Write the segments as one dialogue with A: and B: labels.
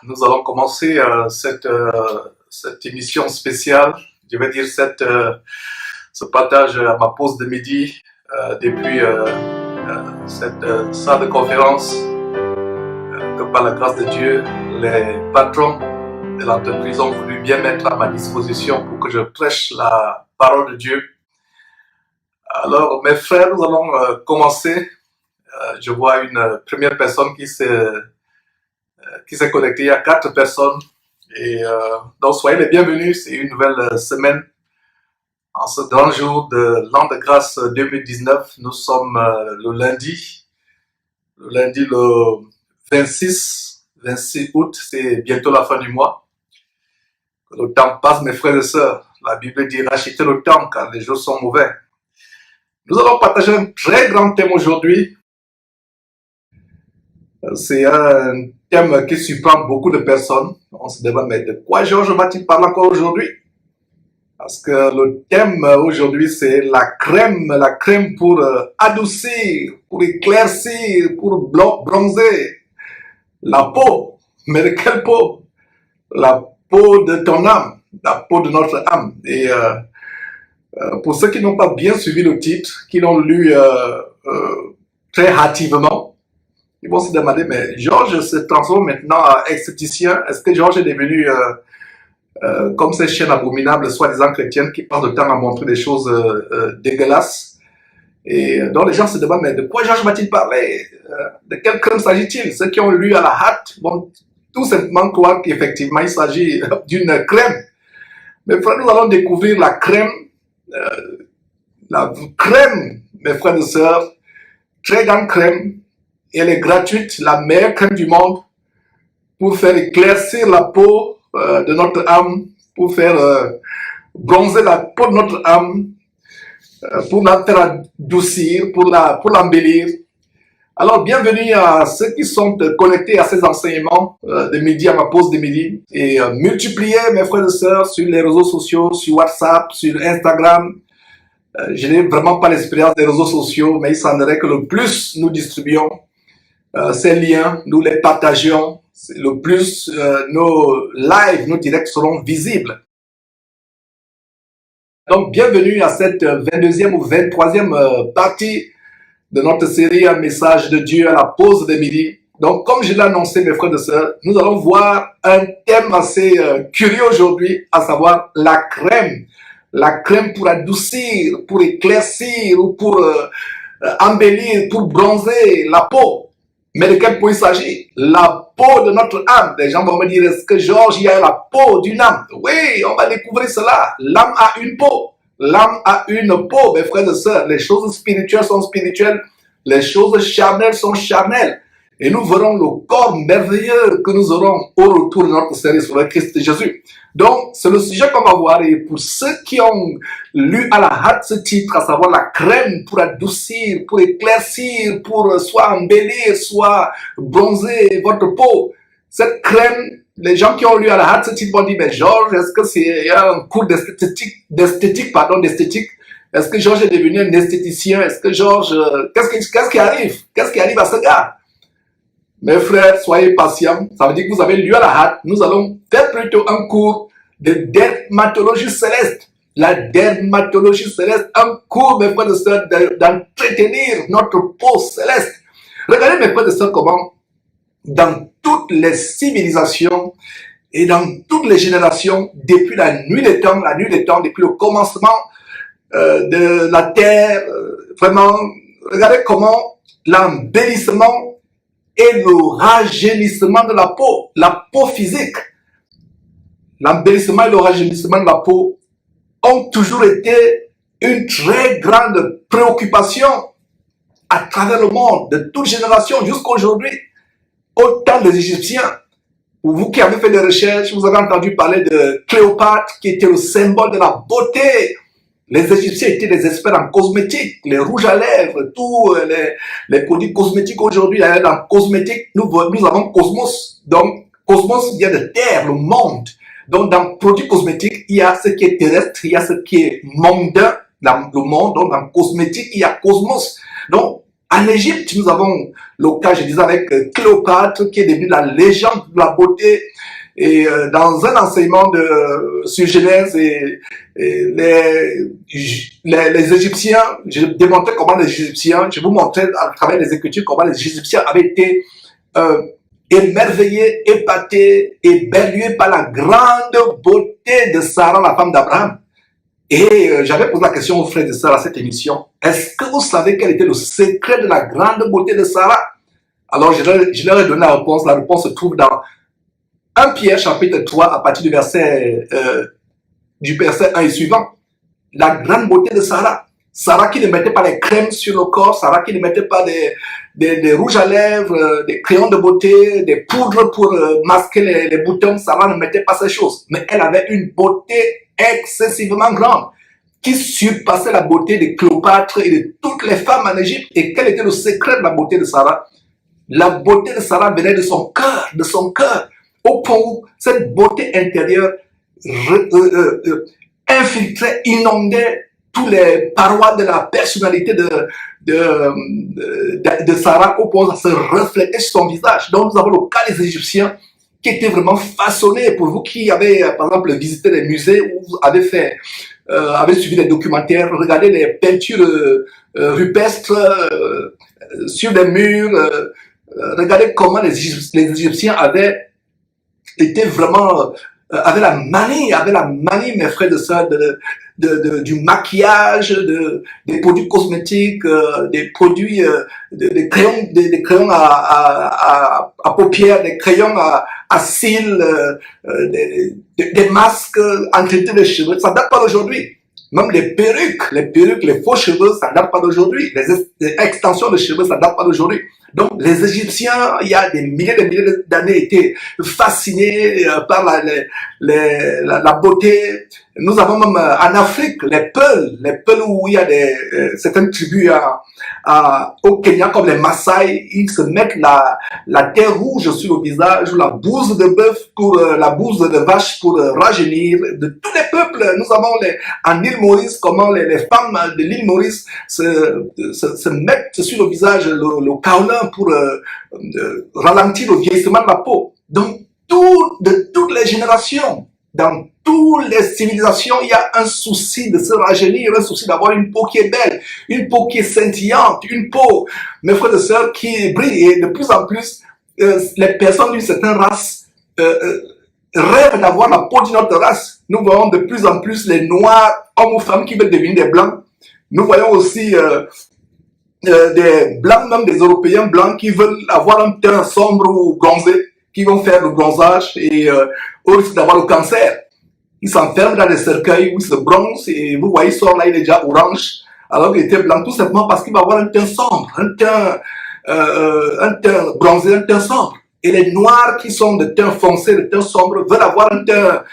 A: Nous allons commencer cette émission spéciale, je vais dire ce partage à ma pause de midi depuis cette salle de conférence que par la grâce de Dieu, les patrons de l'entreprise ont voulu bien mettre à ma disposition pour que je prêche la parole de Dieu. Alors, mes frères, nous allons commencer. Je vois une première personne qui s'est connectée. Il y a 4 personnes. Et donc, soyez les bienvenus. C'est une nouvelle semaine. En ce grand jour de l'an de grâce 2019, nous sommes le lundi le 26 août. C'est bientôt la fin du mois. Le temps passe, mes frères et sœurs. La Bible dit rachetez le temps car les jours sont mauvais. Nous allons partager un très grand thème aujourd'hui. C'est un thème qui surprend beaucoup de personnes. On se demande, mais de quoi Georges va-t-il parler encore aujourd'hui? Parce que le thème aujourd'hui, c'est la crème pour adoucir, pour éclaircir, pour bronzer la peau. Mais de quelle peau? La peau de ton âme, la peau de notre âme. Et pour ceux qui n'ont pas bien suivi le titre, qui l'ont lu très hâtivement, ils vont se demander, mais Georges se transforme maintenant en esthéticien. Est-ce que Georges est devenu comme ces chaînes abominables, soi-disant chrétiennes, qui passent le temps à montrer des choses dégueulasses? Et donc les gens se demandent, mais de quoi Georges va-t-il parler? De quelle crème s'agit-il? Ceux qui ont lu à la hâte vont tout simplement croire qu'effectivement il s'agit d'une crème. Mais frères, nous allons découvrir la crème, mes frères et sœurs, très grande crème. Et elle est gratuite, la meilleure crème du monde pour faire éclaircir la peau de notre âme, pour faire bronzer la peau de notre âme, pour la faire adoucir, pour l'embellir. Alors, bienvenue à ceux qui sont connectés à ces enseignements de midi à ma pause de midi. Et multipliez, mes frères et sœurs, sur les réseaux sociaux, sur WhatsApp, sur Instagram. Je n'ai vraiment pas l'expérience des réseaux sociaux, mais il semblerait que le plus nous distribuons ces liens, nous les partageons, le plus nos lives, nos directs seront visibles. Donc, bienvenue à cette 22e ou 23e partie de notre série Un message de Dieu à la pause de midi. Donc, comme je l'ai annoncé, mes frères et sœurs, nous allons voir un thème assez curieux aujourd'hui, à savoir la crème. La crème pour adoucir, pour éclaircir ou pour embellir, pour bronzer la peau. Mais de quelle peau il s'agit? La peau de notre âme. Les gens vont me dire, est-ce que Georges, il y a la peau d'une âme? Oui, on va découvrir cela. L'âme a une peau. L'âme a une peau, mes frères et sœurs. Les choses spirituelles sont spirituelles. Les choses charnelles sont charnelles. Et nous verrons le corps merveilleux que nous aurons au retour de notre Seigneur sur le Christ Jésus. Donc, c'est le sujet qu'on va voir. Et pour ceux qui ont lu à la hâte ce titre, à savoir la crème pour adoucir, pour éclaircir, pour soit embellir, soit bronzer votre peau, cette crème, les gens qui ont lu à la hâte ce titre vont dire, mais Georges, est-ce que c'est un cours d'esthétique? Est-ce que Georges est devenu un esthéticien? Est-ce que Georges, qu'est-ce qui arrive? Qu'est-ce qui arrive à ce gars? Mes frères, soyez patients. Ça veut dire que vous avez lu à la hâte. Nous allons faire plutôt un cours de dermatologie céleste. La dermatologie céleste, un cours, mes frères et sœurs, d'entretenir notre peau céleste. Regardez, mes frères et sœurs, comment dans toutes les civilisations et dans toutes les générations, depuis la nuit des temps, depuis le commencement de la terre, vraiment, regardez comment l'embellissement et le rajeunissement de la peau physique, l'embellissement et le rajeunissement de la peau ont toujours été une très grande préoccupation à travers le monde, de toute génération jusqu'à aujourd'hui. Au temps des Égyptiens, pour vous qui avez fait des recherches, vous avez entendu parler de Cléopâtre, qui était le symbole de la beauté. Les Égyptiens étaient des experts en cosmétique, les rouges à lèvres, tous les produits cosmétiques aujourd'hui. Dans cosmétique, nous avons Cosmos. Donc, Cosmos vient de terre, le monde. Donc, dans produits cosmétiques, il y a ce qui est terrestre, il y a ce qui est mondain dans le monde. Donc, dans cosmétique, il y a Cosmos. Donc, En Égypte, nous avons le cas, je disais, avec Cléopâtre, qui est devenue la légende de la beauté. Et dans un enseignement sur Genèse, les Égyptiens, je démontrais comment les Égyptiens, je vous montrais à travers les Écritures comment les Égyptiens avaient été émerveillés, épatés, éberlués par la grande beauté de Sarah, la femme d'Abraham. Et j'avais posé la question aux frères et sœurs à cette émission. Est-ce que vous savez quel était le secret de la grande beauté de Sarah? Alors je leur ai donné la réponse. La réponse se trouve dans 1 Pierre chapitre 3 à partir du verset 1 et suivant. La grande beauté de Sarah. Sarah qui ne mettait pas les crèmes sur le corps, Sarah qui ne mettait pas des rouges à lèvres, des crayons de beauté, des poudres pour masquer les boutons. Sarah ne mettait pas ces choses. Mais elle avait une beauté excessivement grande qui surpassait la beauté de Cléopâtre et de toutes les femmes en Égypte. Et quel était le secret de la beauté de Sarah? La beauté de Sarah venait de son cœur, au point où cette beauté intérieure infiltrait, inondait tous les parois de la personnalité de Sarah, au point où ça se reflétait sur son visage. Donc nous avons le cas des Égyptiens qui étaient vraiment façonnés. Pour vous qui avez, par exemple, visité les musées ou vous avez suivi des documentaires, regardez les peintures rupestres sur des murs, regardez comment les Égyptiens avaient été vraiment, avaient la manie, mes frères et sœurs, du maquillage, des produits cosmétiques, des produits, des crayons à paupières, des crayons à cils, des masques, entretien de cheveux. Ça date pas d'aujourd'hui. Même les perruques, les faux cheveux, ça date pas d'aujourd'hui. Les extensions de cheveux, ça date pas d'aujourd'hui. Donc, les Égyptiens, il y a des milliers d'années, étaient fascinés par la beauté. Nous avons même en Afrique les Peuls où il y a certaines tribus au Kenya comme les Maasai, ils se mettent la terre rouge sur le visage, ou la bouse de bœuf la bouse de vache pour rajeunir. De tous les peuples, nous avons en île Maurice, comment les femmes de l'île Maurice se mettent sur le visage le kaolin pour ralentir le vieillissement de la peau. Donc, de toutes les générations, dans toutes les civilisations, il y a un souci de se rajeunir, un souci d'avoir une peau qui est belle, une peau qui est scintillante, une peau, mes frères et sœurs, qui brille. Et de plus en plus, les personnes d'une certaine race rêvent d'avoir la peau d'une autre race. Nous voyons de plus en plus les noirs, hommes ou femmes, qui veulent devenir des blancs. Nous voyons aussi des blancs, même des Européens blancs, qui veulent avoir un teint sombre ou bronzé, qui vont faire le bronzage et au risque d'avoir le cancer. Ils s'enferment dans des cercueils où ils se bronzent et vous voyez, il sort là, il est déjà orange, alors qu'il était blanc, tout simplement parce qu'il va avoir un teint sombre, un teint bronzé, un teint sombre. Et les noirs qui sont de teint foncé, de teint sombre, veulent avoir un teint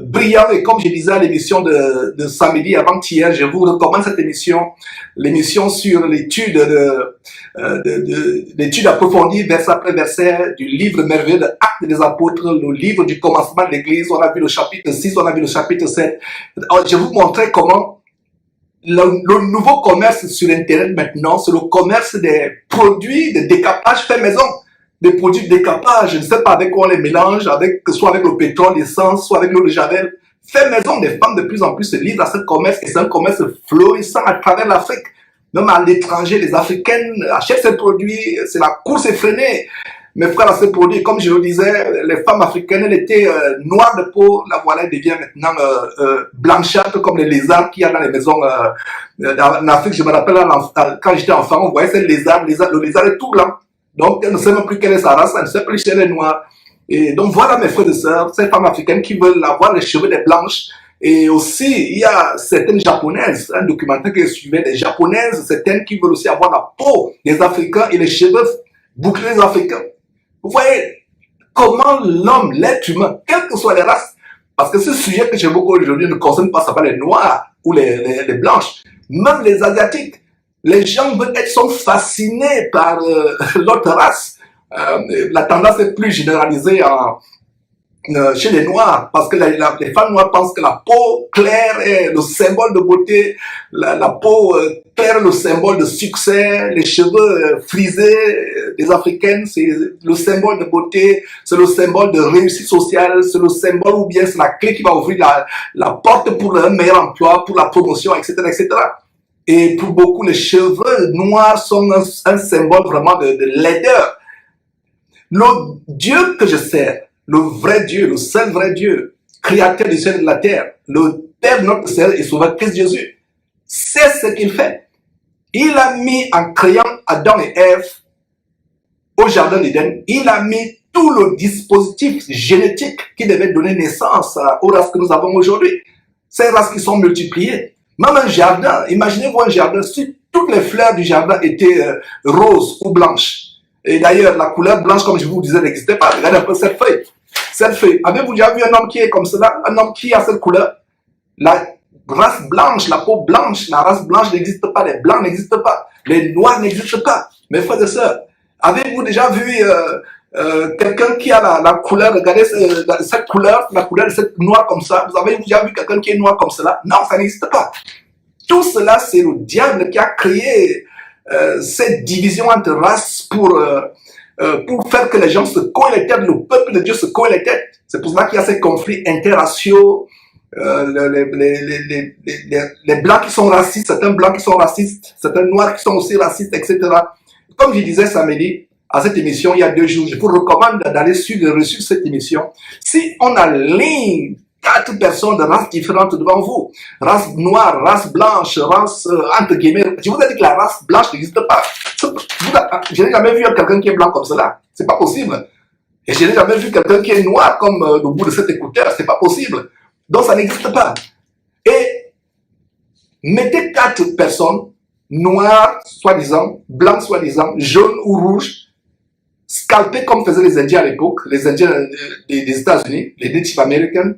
A: brillant. Et comme je disais à l'émission de samedi avant-hier, je vous recommande cette émission, l'émission sur l'étude l'étude approfondie, verset après verset, du livre merveilleux de Actes des Apôtres, le livre du commencement de l'Église. On a vu le chapitre 6, on a vu le chapitre 7. Alors, je vais vous montrer comment le nouveau commerce sur Internet maintenant, c'est le commerce des produits de décapage fait maison. Des produits de décapage, je ne sais pas avec quoi on les mélange, soit avec le pétrole, l'essence, soit avec l'eau de javel. Fait maison, des femmes de plus en plus se livrent à ce commerce, et c'est un commerce florissant à travers l'Afrique. Même à l'étranger, les Africaines achètent ces produits, c'est la course effrénée. Mes frères, à ces produits, comme je le disais, les femmes africaines, elles étaient noires de peau, la voilà, elle devient maintenant blanchâtre comme les lézards qu'il y a dans les maisons en Afrique. Je me rappelle quand j'étais enfant, on voyait ces lézards, le lézard est tout blanc. Donc, elle ne sait même plus quelle est sa race, elle ne sait plus si elle est noire. Et donc, voilà mes frères et sœurs, ces femmes africaines qui veulent avoir les cheveux des blanches. Et aussi, il y a certaines japonaises, un documentaire que je suivais, des japonaises, certaines qui veulent aussi avoir la peau des Africains et les cheveux bouclés des Africains. Vous voyez comment l'homme, l'être humain, quelles que soient les races, parce que ce sujet que j'aime beaucoup aujourd'hui ne concerne pas seulement les noirs ou les blanches, même les asiatiques. Les gens sont fascinés par l'autre race. La tendance est plus généralisée chez les Noirs, parce que les femmes noires pensent que la peau claire est le symbole de beauté, la peau claire est le symbole de succès, les cheveux frisés des Africaines, c'est le symbole de beauté, c'est le symbole de réussite sociale, c'est le symbole ou bien c'est la clé qui va ouvrir la porte pour un meilleur emploi, pour la promotion, etc., etc. Et pour beaucoup, les cheveux noirs sont un symbole vraiment de laideur. Le Dieu que je sers, le vrai Dieu, le seul vrai Dieu, créateur du ciel et de la terre, le Père de notre Seigneur et Sauveur Christ Jésus, c'est ce qu'il fait. Il a mis, en créant Adam et Ève au jardin d'Éden, il a mis tout le dispositif génétique qui devait donner naissance aux races que nous avons aujourd'hui. Ces races qui sont multipliées. Même un jardin, imaginez-vous un jardin, si toutes les fleurs du jardin étaient roses ou blanches. Et d'ailleurs, la couleur blanche, comme je vous disais, n'existait pas. Regardez un peu cette feuille. Cette feuille. Avez-vous déjà vu un homme qui est comme cela? Un homme qui a cette couleur? La race blanche, la peau blanche, la race blanche n'existe pas. Les blancs n'existent pas. Les noirs n'existent pas. Mes frères et sœurs, avez-vous déjà vu quelqu'un qui a la couleur, regardez cette couleur, la couleur de cette noir comme ça? Vous avez déjà vu quelqu'un qui est noir comme cela? Non, ça n'existe pas. Tout cela, c'est le diable qui a créé cette division entre races pour faire que les gens se cognent les têtes, le peuple de Dieu se cogne les têtes. C'est pour cela qu'il y a ces conflits interraciaux, les blancs qui sont racistes, certains blancs qui sont racistes, certains noirs qui sont aussi racistes, etc. Comme je disais samedi, à cette émission, il y a 2 jours, je vous recommande d'aller suivre cette émission. Si on aligne 4 personnes de races différentes devant vous, race noire, race blanche, race entre guillemets, je vous ai dit que la race blanche n'existe pas. Je n'ai jamais vu quelqu'un qui est blanc comme cela, c'est pas possible. Et je n'ai jamais vu quelqu'un qui est noir comme le bout de cet écouteur, c'est pas possible. Donc ça n'existe pas. Et mettez 4 personnes, noires soi-disant, blancs soi-disant, jaunes ou rouges, scalpés comme faisaient les Indiens à l'époque, les Indiens des États-Unis, les Native Americans,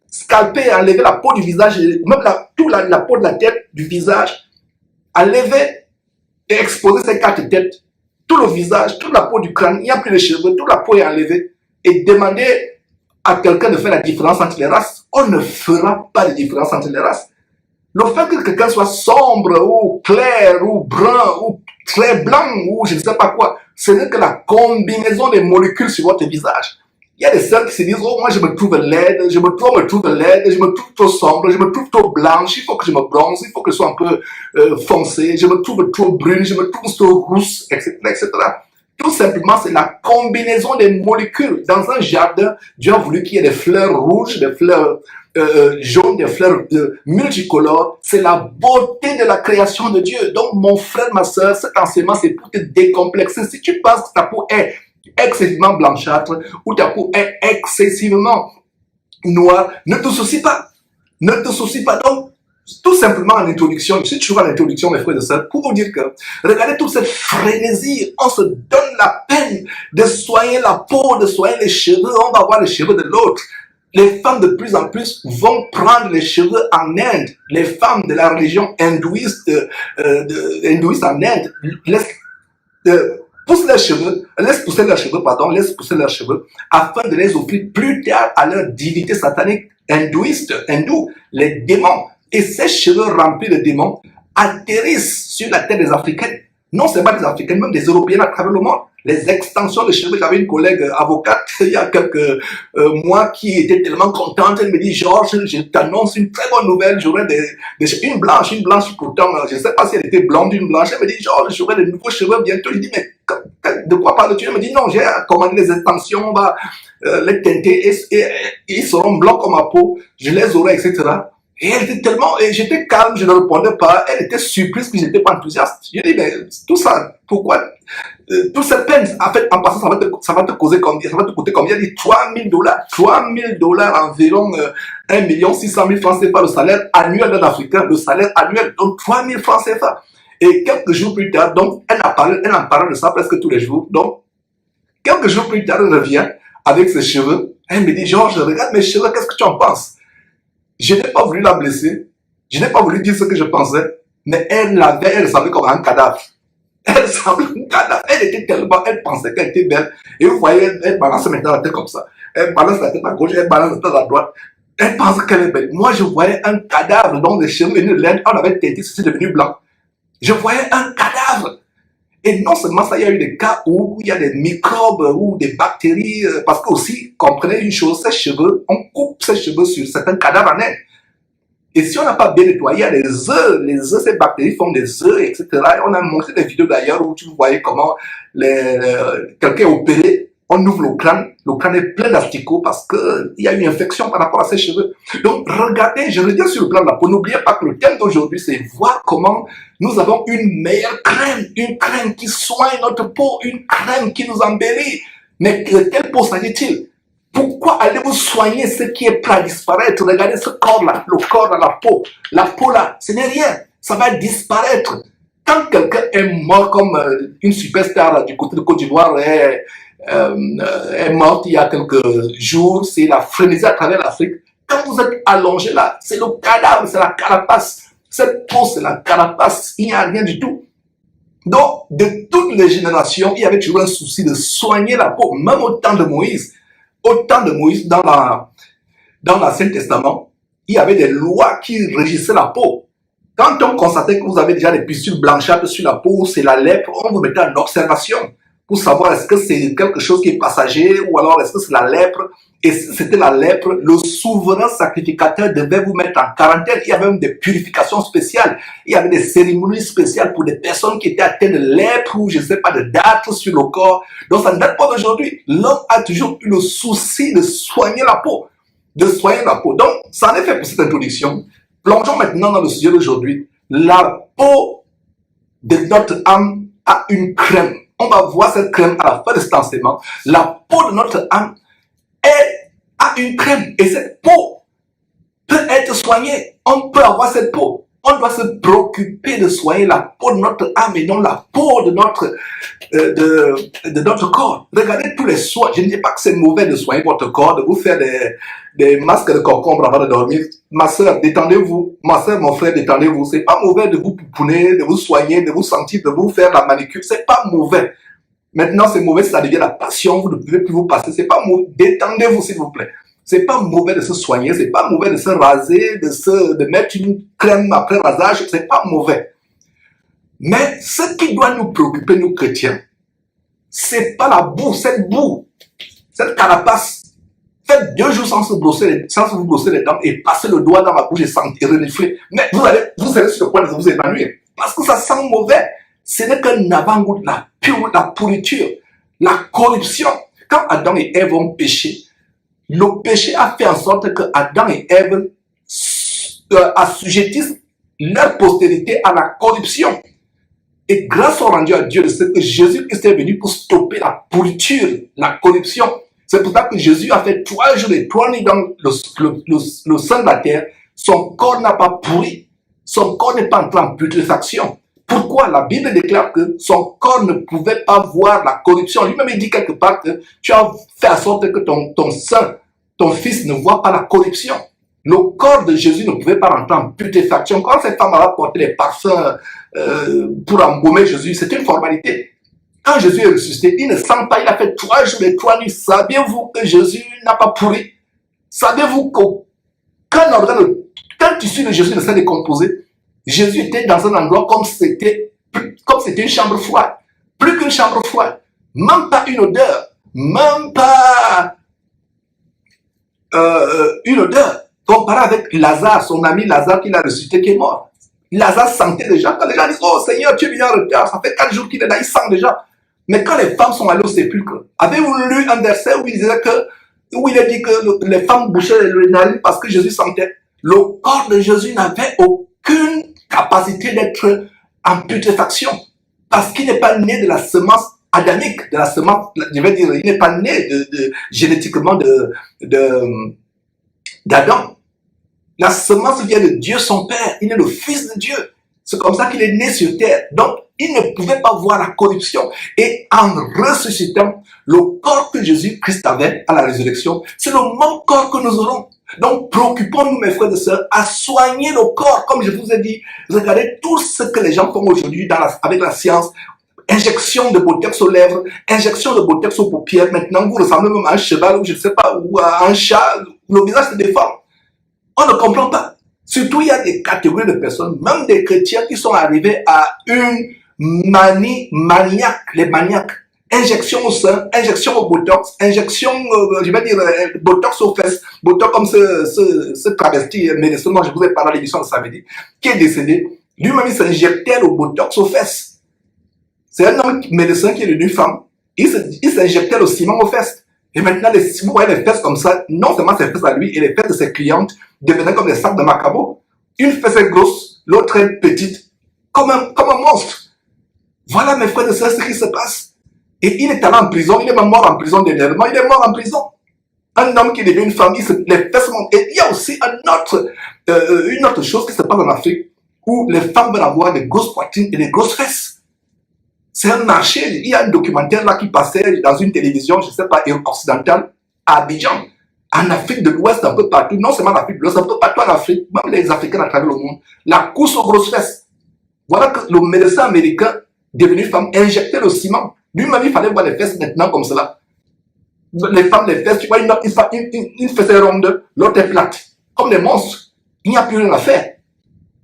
A: scalper, enlever la peau du visage, même toute la peau de la tête, du visage, enlever et exposer ces 4 têtes, tout le visage, toute la peau du crâne, il n'y a plus de cheveux, toute la peau est enlevée, et demander à quelqu'un de faire la différence entre les races. On ne fera pas de différence entre les races. Le fait que quelqu'un soit sombre, ou clair, ou brun, ou très blanc, ou je ne sais pas quoi, ce n'est que la combinaison des molécules sur votre visage. Il y a des sœurs qui se disent, oh, moi je me trouve laide, je me trouve laide, je me trouve trop sombre, je me trouve trop blanche, il faut que je me bronze, il faut que je sois un peu foncé, je me trouve trop brune, je me trouve trop rousse, etc., etc. Tout simplement, c'est la combinaison des molécules. Dans un jardin, Dieu a voulu qu'il y ait des fleurs rouges, des fleurs jaunes, des fleurs multicolores. C'est la beauté de la création de Dieu. Donc, mon frère, ma soeur, cet enseignement, c'est pour te décomplexer. Si tu penses que ta peau est excessivement blanchâtre ou ta peau est excessivement noire, ne te soucie pas. Ne te soucie pas. Donc, tout simplement en introduction, je suis toujours en introduction, mes frères et sœurs, pour vous dire que, regardez toute cette frénésie, on se donne la peine de soigner la peau, de soigner les cheveux, on va voir les cheveux de l'autre. Les femmes de plus en plus vont prendre les cheveux en Inde. Les femmes de la religion hindouiste, hindouiste en Inde, laissent pousser leurs cheveux, afin de les offrir plus tard à leur divinité satanique hindoue, les démons. Et ces cheveux remplis de démons atterrissent sur la tête des Africains. Non seulement des Africains, même des Européens à travers le monde. Les extensions de cheveux, j'avais une collègue avocate il y a quelques mois qui était tellement contente. Elle me dit, Georges, je t'annonce une très bonne nouvelle, j'aurai une blanche pourtant, je ne sais pas si elle était blonde, une blanche. Elle me dit, Georges, j'aurai de nouveaux cheveux bientôt. Je dis, mais de quoi parles-tu? Elle me dit, non, j'ai commandé les extensions, on va les teinter et ils seront blancs comme ma peau, je les aurai, etc. Et elle était tellement, et j'étais calme, je ne répondais pas, elle était surprise que je n'étais pas enthousiaste. Je dis, mais tout ça, pourquoi, toute cette peine, en fait, en passant, ça va te causer combien, ça va te coûter combien? Elle dit $3,000, $3,000 environ, 1,6 million francs CFA, le salaire annuel d'un Africain, le salaire annuel, donc 3,000 francs CFA. Et quelques jours plus tard, donc, elle en parle de ça presque tous les jours, donc, quelques jours plus tard, elle revient avec ses cheveux, elle me dit, Georges, regarde mes cheveux, qu'est-ce que tu en penses? Je n'ai pas voulu la blesser, je n'ai pas voulu dire ce que je pensais, mais elle semblait comme un cadavre. Elle semblait un cadavre. Elle était tellement, elle pensait qu'elle était belle. Et vous voyez, elle balançait maintenant la tête comme ça. Elle balance la tête à gauche, elle balance la tête à droite. Elle pense qu'elle est belle. Moi, je voyais un cadavre dont les cheveux venaient de l'Inde. On avait teinté, c'est devenu blanc. Je voyais un cadavre. Et non seulement ça, il y a eu des cas où il y a des microbes ou des bactéries. Parce que aussi, comprenez une chose, ces cheveux, on coupe ces cheveux sur certains cadavres en Inde. Et si on n'a pas bien nettoyé, il y a des œufs, ces bactéries font des œufs, etc. Et on a montré des vidéos d'ailleurs où tu voyais comment quelqu'un est opéré, on ouvre le crâne est plein d'asticots parce qu'il y a une infection par rapport à ses cheveux. Donc regardez, je reviens sur le plan de la peau, n'oubliez pas que le thème d'aujourd'hui c'est voir comment nous avons une meilleure crème, une crème qui soigne notre peau, une crème qui nous embellit. Mais de quelle peau s'agit-il? Pourquoi allez-vous soigner ce qui est prêt à disparaître? Regardez ce corps-là, le corps dans la peau. La peau-là, ce n'est rien. Ça va disparaître. Quand quelqu'un est mort comme une superstar du côté de Côte d'Ivoire est morte il y a quelques jours, c'est la frénésie à travers l'Afrique. Quand vous êtes allongé là, c'est le cadavre, c'est la carapace. Cette peau, c'est la carapace. Il n'y a rien du tout. Donc, de toutes les générations, il y avait toujours un souci de soigner la peau, même au temps de Moïse. Au temps de Moïse, dans l'Ancien Testament, il y avait des lois qui régissaient la peau. Quand on constatait que vous avez déjà des pustules blanchâtres sur la peau, c'est la lèpre, on vous mettait en observation pour savoir est-ce que c'est quelque chose qui est passager ou alors est-ce que c'est la lèpre. Et si c'était la lèpre, le souverain sacrificateur devait vous mettre en quarantaine. Il y avait même des purifications spéciales. Il y avait des cérémonies spéciales pour des personnes qui étaient atteintes de lèpre ou je ne sais pas, de dartre sur le corps. Donc ça ne date pas d'aujourd'hui. L'homme a toujours eu le souci de soigner la peau. De soigner la peau. Donc, ça en est fait pour cette introduction. Plongeons maintenant dans le sujet d'aujourd'hui. La peau de notre âme a une crème. On va voir cette crème à la fin de cet enseignement. La peau de notre âme a une crème et cette peau peut être soignée. On peut avoir cette peau. On doit se préoccuper de soigner la peau de notre âme et non la peau de notre corps. Regardez tous les soins. Je ne dis pas que c'est mauvais de soigner votre corps, de vous faire des masques de concombre avant de dormir. Ma soeur, détendez-vous. Ma soeur, mon frère, détendez-vous. C'est pas mauvais de vous pouponner, de vous soigner, de vous sentir, de vous faire la manicure. C'est pas mauvais. Maintenant, c'est mauvais, ça devient la passion. Vous ne pouvez plus vous passer. C'est pas mauvais. Détendez-vous, s'il vous plaît. C'est pas mauvais de se soigner, c'est pas mauvais de se raser, de mettre une crème après rasage, c'est pas mauvais. Mais ce qui doit nous préoccuper, nous chrétiens, c'est pas la boue, cette carapace. Faites 2 jours sans vous brosser les dents et passez le doigt dans la bouche et renifler. Mais vous serez sur le point de vous évanouir. Parce que ça sent mauvais. Ce n'est qu'un avant-goût de la pourriture, la corruption. Quand Adam et Ève ont péché, le péché a fait en sorte que Adam et Ève assujettissent leur postérité à la corruption. Et grâce soit rendue à Dieu de ce que Jésus-Christ est venu pour stopper la pourriture, la corruption. C'est pour ça que Jésus a fait 3 jours et 3 nuits dans le sein de la terre. Son corps n'a pas pourri. Son corps n'est pas entré en putréfaction. Pourquoi? La Bible déclare que son corps ne pouvait pas voir la corruption. Lui-même, il dit quelque part que tu as fait en sorte que ton sein, ton fils ne voit pas la corruption. Le corps de Jésus ne pouvait pas rentrer en putréfaction. Quand cette femme a porté les parfums pour embaumer Jésus, c'était une formalité. Quand Jésus est ressuscité, il ne sent pas, il a fait 3 jours et 3 nuits. Saviez-vous que Jésus n'a pas pourri? Saviez-vous qu'un tissu de Jésus ne s'est décomposé? Jésus était dans un endroit comme c'était une chambre froide. Plus qu'une chambre froide. Même pas une odeur. Même pas une odeur. Comparé avec Lazare, son ami Lazare qu'il a ressuscité, qui est mort. Lazare sentait déjà. Quand les gens disent, oh Seigneur, tu es venu en retard, ça fait 4 jours qu'il est là, il sent déjà. Mais quand les femmes sont allées au sépulcre, avez-vous lu un verset où il a dit que les femmes bouchaient le narine parce que Jésus sentait? Le corps de Jésus n'avait aucune capacité d'être en putréfaction parce qu'il n'est pas né de la semence adamique, de la semence, je vais dire, il n'est pas né génétiquement d'Adam. La semence vient de Dieu son Père, il est le Fils de Dieu. C'est comme ça qu'il est né sur terre. Donc, il ne pouvait pas voir la corruption. Et en ressuscitant, le corps que Jésus-Christ avait à la résurrection, c'est le même corps que nous aurons. Donc, préoccupons-nous, mes frères et sœurs, à soigner le corps. Comme je vous ai dit, regardez tout ce que les gens font aujourd'hui avec la science. injection de botox aux lèvres, injection de botox aux paupières. Maintenant, vous ressemblez même à un cheval ou je ne sais pas, ou à un chat. Le visage se déforme. On ne comprend pas. Surtout, il y a des catégories de personnes, même des chrétiens, qui sont arrivés à une manie maniaque, les maniaques. Injection au sein, injection au botox, injection, je vais dire, botox aux fesses, botox comme ce travesti médecin dont je vous ai parlé à l'émission de samedi, qui est décédé. Lui-même, il s'injectait le botox aux fesses. C'est un homme médecin qui est devenu femme. Il s'injectait le ciment aux fesses. Et maintenant, vous voyez les fesses comme ça, non seulement ses fesses à lui, et les fesses de ses clientes devenaient comme des sacs de macabo. Une fesse est grosse, l'autre est petite, comme un monstre. Voilà, mes frères et sœurs, ce qui se passe. Et il est allé en prison, il est même mort en prison dernièrement, il est mort en prison. Un homme qui devient une femme, les fesses montent. Et il y a aussi une autre chose qui se passe en Afrique, où les femmes veulent avoir des grosses poitrines et des grosses fesses. C'est un marché. Il y a un documentaire là qui passait dans une télévision, je ne sais pas, occidentale, à Abidjan, en Afrique de l'Ouest, un peu partout, non seulement en Afrique de l'Ouest, un peu partout en Afrique, même les Africains à travers le monde, la course aux grosses fesses. Voilà que le médecin américain, devenu femme, injectait le ciment. Lui-même, il fallait voir les fesses maintenant comme cela. Les femmes, les fesses, tu vois, une fesse est ronde, l'autre est plate. Comme des monstres. Il n'y a plus rien à faire.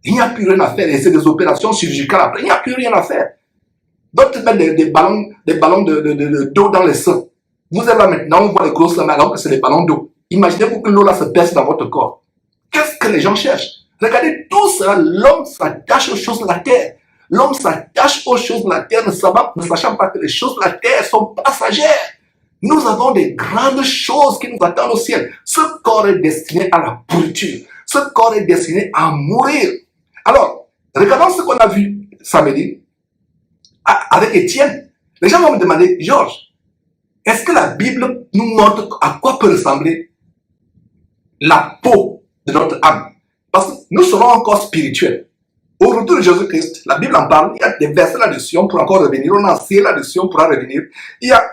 A: Il n'y a plus rien à faire. Et c'est des opérations chirurgicales après. Il n'y a plus rien à faire. D'autres mettent des ballons d'eau dans les seins. Vous êtes là maintenant, on voit les grosses lames alors que c'est des ballons d'eau. Imaginez-vous que l'eau là se perce dans votre corps. Qu'est-ce que les gens cherchent? Regardez tout ça, l'homme s'attache aux choses de la terre. L'homme s'attache aux choses de la terre, ne sachant pas que les choses de la terre sont passagères. Nous avons des grandes choses qui nous attendent au ciel. Ce corps est destiné à la pourriture. Ce corps est destiné à mourir. Alors, regardons ce qu'on a vu samedi avec Étienne. Les gens vont me demander, Georges, est-ce que la Bible nous montre à quoi peut ressembler la peau de notre âme? Parce que nous serons encore spirituels. Au retour de Jésus-Christ, la Bible en parle, il y a des versets là-dessus, on pourra encore revenir, on a essayé là-dessus, on pourra revenir. Il y a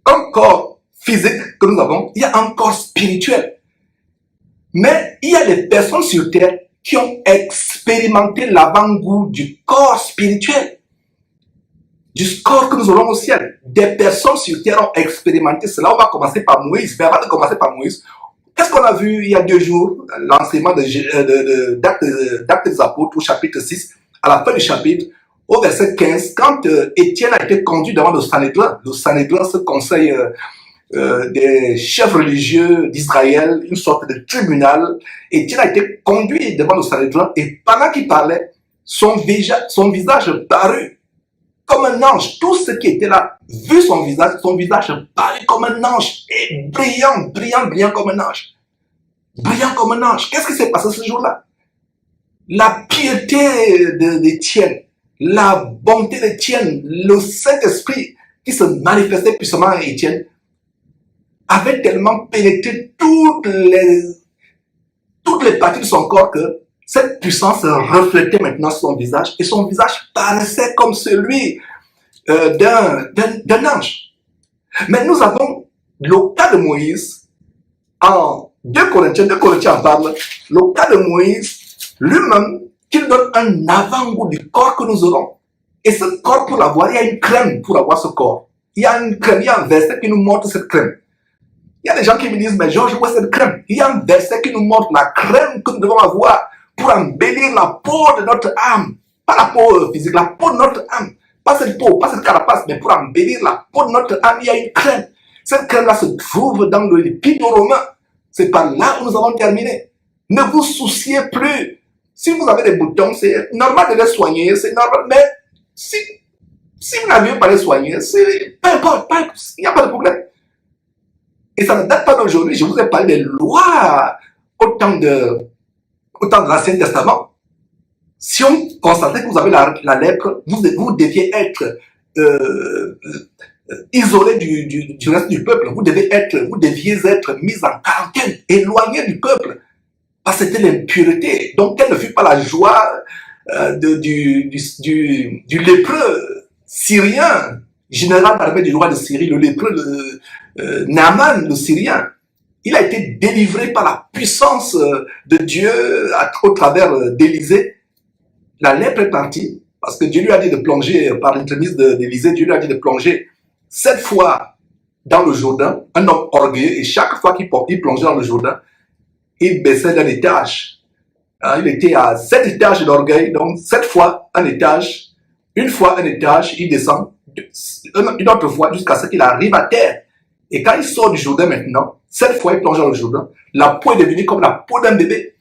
A: un corps physique que nous avons, il y a un corps spirituel. Mais il y a des personnes sur terre qui ont expérimenté l'avant-goût du corps spirituel, du corps que nous aurons au ciel. Des personnes sur terre ont expérimenté cela. On va commencer par Moïse. Mais avant de commencer par Moïse, qu'est-ce qu'on a vu il y a 2 jours, l'enseignement d'Actes des Apôtres au chapitre 6, à la fin du chapitre, au verset 15, quand Étienne a été conduit devant le Sanhédrin, ce conseil des chefs religieux d'Israël, une sorte de tribunal, Étienne a été conduit devant le Sanhédrin et pendant qu'il parlait, son visage parut comme un ange. Tout ce qui était là, vu son visage parut comme un ange et brillant comme un ange. Brillant comme un ange. Qu'est-ce qui s'est passé ce jour-là? La piété d'Étienne, la bonté d'Étienne, le Saint-Esprit qui se manifestait puissamment à Étienne, avait tellement pénétré toutes les parties de son corps que cette puissance reflétait maintenant son visage et son visage paraissait comme celui d'un ange. Mais nous avons le cas de Moïse en 2 Corinthiens en parle, le cas de Moïse lui-même qu'il donne un avant-goût du corps que nous aurons. Et ce corps, pour l'avoir, il y a une crème pour avoir ce corps. Il y a une crème, il y a un verset qui nous montre cette crème. Il y a des gens qui me disent, mais Georges, où est cette crème? Il y a un verset qui nous montre la crème que nous devons avoir pour embellir la peau de notre âme. Pas la peau physique, la peau de notre âme. Pas cette peau, pas cette carapace, mais pour embellir la peau de notre âme, il y a une crème. Cette crème-là se trouve dans l'épître aux Romains. C'est par là où nous avons terminé. Ne vous souciez plus. Si vous avez des boutons, c'est normal de les soigner, c'est normal. Mais si vous n'avez pas les soigner, peu importe, il n'y a pas de problème. Et ça ne date pas d'aujourd'hui. Je vous ai parlé des lois au temps de l'Ancien Testament. Si on constatait que vous avez la lèpre, vous deviez être isolé du reste du peuple. Vous deviez être mis en quarantaine, éloigné du peuple. Parce que c'était l'impureté. Donc, quelle ne fut pas la joie du lépreux syrien, général d'armée du roi de Syrie, le lépreux Naaman, le Syrien. Il a été délivré par la puissance de Dieu au travers d'Élisée. La lèpre est partie Parce que Dieu lui a dit de plonger, par l'intermédiaire d'Élisée, Dieu lui a dit de plonger 7 fois dans le Jourdain, un homme orgueilleux, et chaque fois qu'il plongeait dans le Jourdain, il baissait d'un étage. Il était à 7 étages d'orgueil, donc 7 fois un étage, une fois un étage, il descend, une autre fois jusqu'à ce qu'il arrive à terre. Et quand il sort du Jourdain maintenant, 7 fois il plonge dans le Jourdain, la peau est devenue comme la peau d'un bébé.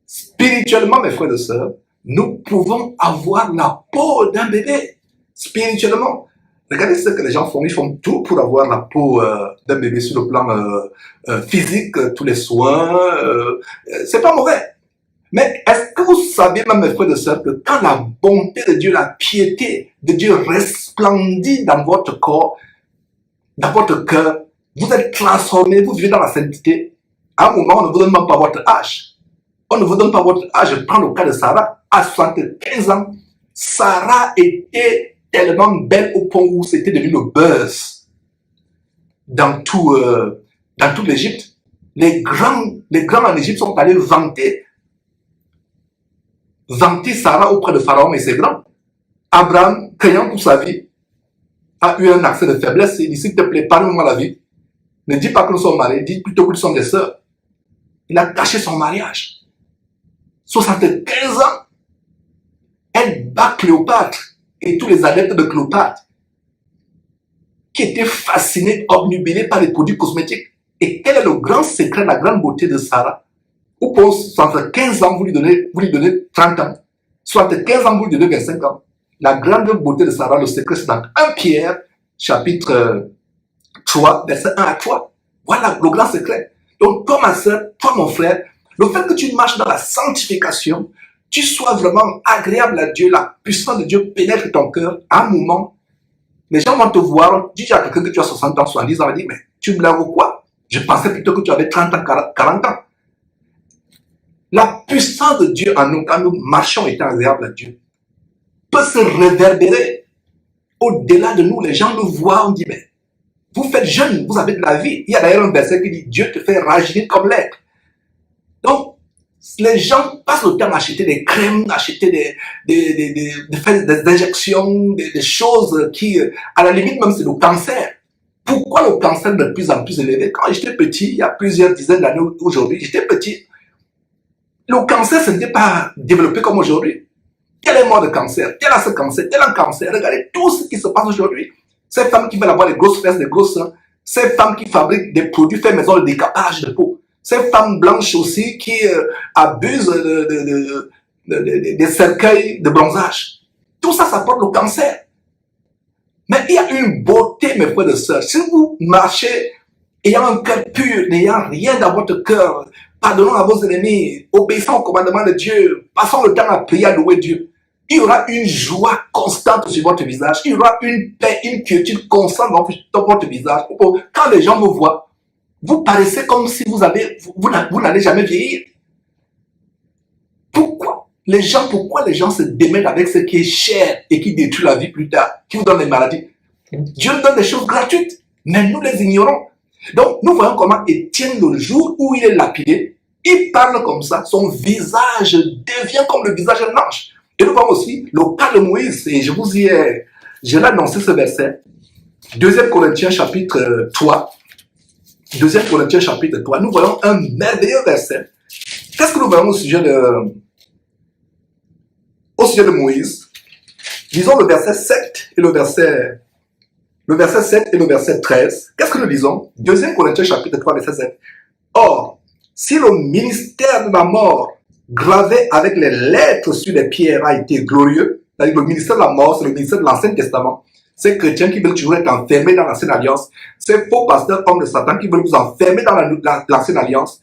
A: Spirituellement, mes frères et sœurs, nous pouvons avoir la peau d'un bébé. Spirituellement. Regardez ce que les gens font. Ils font tout pour avoir la peau d'un bébé sur le plan physique, tous les soins. C'est pas mauvais. Mais est-ce que vous savez, même mes frères et sœurs, que quand la bonté de Dieu, la piété de Dieu resplendit dans votre corps, dans votre cœur, vous êtes transformé, vous vivez dans la sainteté. À un moment, on ne vous donne même pas votre âge. On ne vous donne pas votre âge. Je prends le cas de Sarah. À 75 ans, Sarah était tellement belle au point où c'était devenu le buzz dans toute l'Égypte. Les grands en Égypte sont allés vanter Sarah auprès de Pharaon et ses grands. Abraham, craignant pour sa vie, a eu un accès de faiblesse. Il dit, s'il te plaît, parle-moi la vie. Ne dis pas que nous sommes mariés, dis plutôt que nous sommes des sœurs. Il a caché son mariage. 75 ans, elle bat Cléopâtre et tous les adeptes de Cléopâtre qui étaient fascinés, obnubilés par les produits cosmétiques. Et quel est le grand secret, la grande beauté de Sarah? Ou pour 75 ans, vous lui donnez 30 ans. 75 ans, vous lui donnez 25 ans. La grande beauté de Sarah, le secret, c'est dans 1 Pierre, chapitre 3, verset 1 à 3. Voilà le grand secret. Donc, toi, ma soeur, toi, mon frère, le fait que tu marches dans la sanctification, tu sois vraiment agréable à Dieu, la puissance de Dieu pénètre ton cœur, à un moment, les gens vont te voir, dis à quelqu'un que tu as 60 ans, 70 ans, on va dire, mais tu blagues ou quoi? Je pensais plutôt que tu avais 30 ans, 40 ans. La puissance de Dieu en nous, quand nous marchons étant agréable à Dieu, peut se réverbérer au-delà de nous. Les gens nous voient, on dit, mais vous faites jeune, vous avez de la vie. Il y a d'ailleurs un verset qui dit, Dieu te fait rajeunir comme l'aigle. Donc, les gens passent le temps à acheter des crèmes, acheter des injections, des choses qui, à la limite même, c'est le cancer. Pourquoi le cancer est de plus en plus élevé? Quand j'étais petit, il y a plusieurs dizaines d'années aujourd'hui, j'étais petit, le cancer, ce n'était pas développé comme aujourd'hui. Quel est mort de cancer? Quel a ce cancer? Quel a un cancer? Regardez tout ce qui se passe aujourd'hui. Ces femmes qui veulent avoir des grosses fesses, des grosses seins, ces femmes qui fabriquent des produits faits maison de décapage de peau, ces femmes blanches aussi qui abusent des cercueils de bronzage. Tout ça, ça porte le cancer. Mais il y a une beauté, mes frères et sœurs. Si vous marchez ayant un cœur pur, n'ayant rien dans votre cœur, pardonnant à vos ennemis, obéissant au commandement de Dieu, passant le temps à prier, à louer Dieu, il y aura une joie constante sur votre visage. Il y aura une paix, une quiétude constante dans votre visage. Quand les gens vous voient, vous paraissez comme si vous n'allez jamais vieillir. Pourquoi les gens se démènent avec ce qui est cher et qui détruit la vie plus tard, qui vous donne des maladies? Dieu donne des choses gratuites, mais nous les ignorons. Donc, nous voyons comment Étienne, le jour où il est lapidé, il parle comme ça, son visage devient comme le visage d'un ange. Et nous voyons aussi le cas de Moïse, et je l'ai annoncé ce verset, 2 Corinthiens chapitre 3, 2 Corinthiens chapitre 3, nous voyons un merveilleux verset. Qu'est-ce que nous voyons au sujet de Moïse? Lisons le verset 7 et le verset 7 et le verset 13. Qu'est-ce que nous lisons? 2 Corinthiens chapitre 3, verset 7. Or, si le ministère de la mort gravé avec les lettres sur les pierres a été glorieux, c'est-à-dire le ministère de la mort, c'est le ministère de l'Ancien Testament. Ces chrétiens qui veulent toujours être enfermés dans l'Ancienne Alliance, ces faux pasteurs hommes de Satan qui veulent vous enfermer dans l'Ancienne Alliance.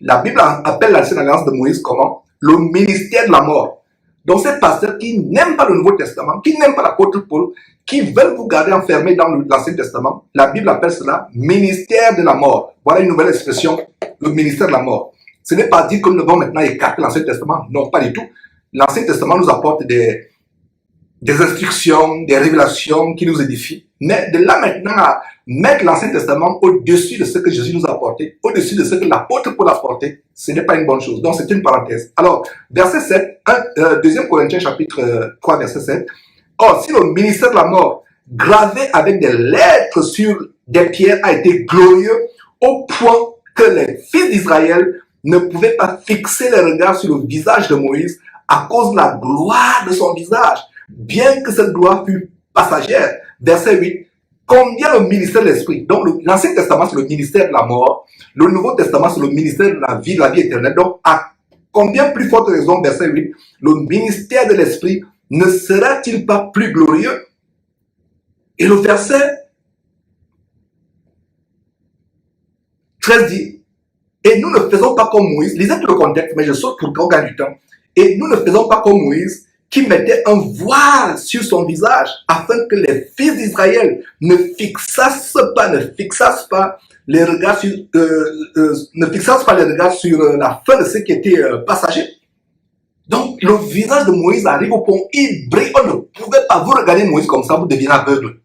A: La Bible appelle l'Ancienne Alliance de Moïse comment? Le ministère de la mort. Donc ces pasteurs qui n'aiment pas le Nouveau Testament, qui n'aiment pas l'apôtre Paul, qui veulent vous garder enfermés dans l'Ancien Testament, la Bible appelle cela ministère de la mort. Voilà une nouvelle expression, le ministère de la mort. Ce n'est pas dit que nous devons maintenant écarter l'Ancien Testament. Non, pas du tout. L'Ancien Testament nous apporte des instructions, des révélations qui nous édifient. Mais de là maintenant à mettre l'Ancien Testament au-dessus de ce que Jésus nous a apporté, au-dessus de ce que l'apôtre Paul a apporté, ce n'est pas une bonne chose. Donc c'est une parenthèse. Alors, verset 7, 2 Corinthiens chapitre 3, verset 7. Or, si le ministère de la mort, gravé avec des lettres sur des pierres, a été glorieux au point que les fils d'Israël ne pouvaient pas fixer les regards sur le visage de Moïse à cause de la gloire de son visage, bien que cette gloire fût passagère. Verset 8. Combien le ministère de l'Esprit, donc l'Ancien Testament c'est le ministère de la mort, le Nouveau Testament c'est le ministère de la vie éternelle. Donc à combien plus forte raison, verset 8, le ministère de l'Esprit ne sera-t-il pas plus glorieux? Et le verset 13 dit, et nous ne faisons pas comme Moïse, lisez tout le contexte, mais je saute pour qu'on gagne du temps. Et nous ne faisons pas comme Moïse, qui mettait un voile sur son visage, afin que les fils d'Israël ne fixassent pas les regards sur, la fin de ce qui était passager. Donc, le visage de Moïse arrive au point, il brille, on ne pouvait pas vous regarder Moïse comme ça, vous devenez aveugle.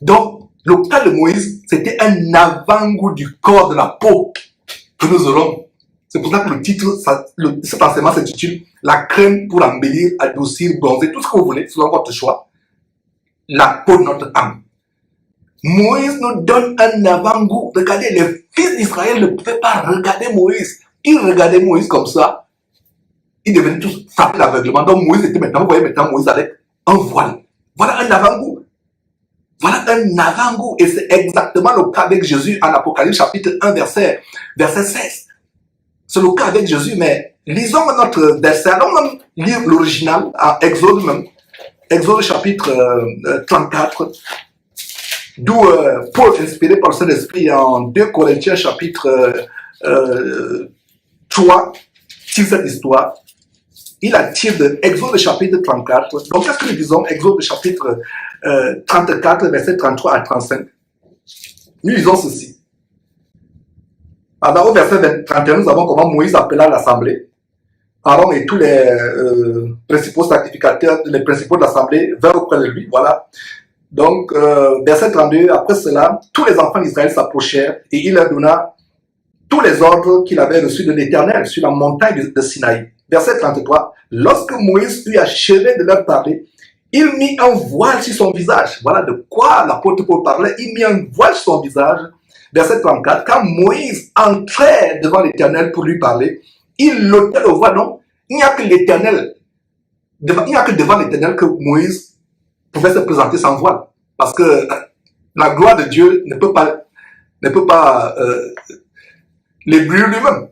A: Donc, le cas de Moïse, c'était un avant-goût du corps, de la peau que nous aurons. C'est pour ça que le titre, cet enseignement s'intitule « La crème pour embellir, adoucir, bronzer », tout ce que vous voulez, selon votre choix. La peau de notre âme. Moïse nous donne un avant-goût. Regardez, les fils d'Israël ne pouvaient pas regarder Moïse. Ils regardaient Moïse comme ça. Ils devenaient tous frapper l'aveuglement. Donc Moïse était maintenant, vous voyez maintenant Moïse avec un voile. Voilà un avant-goût. Voilà un avant-goût. Et c'est exactement le cas avec Jésus en Apocalypse chapitre 1, verset 16. C'est le cas avec Jésus, mais lisons notre verset. Allons même lire l'original en Exode même. Exode chapitre 34. D'où Paul, inspiré par le Saint-Esprit en 2 Corinthiens chapitre 3, tire cette histoire. Il la tire de Exode chapitre 34. Donc qu'est-ce que nous disons? Exode chapitre 34, verset 33 à 35. Nous lisons ceci. Alors, au verset 31, nous avons comment Moïse appela l'assemblée. Aaron et tous les principaux sacrificateurs, les principaux de l'assemblée, vinrent auprès de lui. Voilà. Donc, verset 32, après cela, tous les enfants d'Israël s'approchèrent et il leur donna tous les ordres qu'il avait reçus de l'Éternel sur la montagne de Sinaï. Verset 33, lorsque Moïse eut achevé de leur parler, il mit un voile sur son visage. Voilà de quoi l'apôtre Paul parlait. Il mit un voile sur son visage. Verset 34, quand Moïse entrait devant l'Éternel pour lui parler, il ôtait le voile. Non, il n'y a que l'Éternel. Il n'y a que devant l'Éternel que Moïse pouvait se présenter sans voile. Parce que la gloire de Dieu ne peut pas l'éblouir lui-même.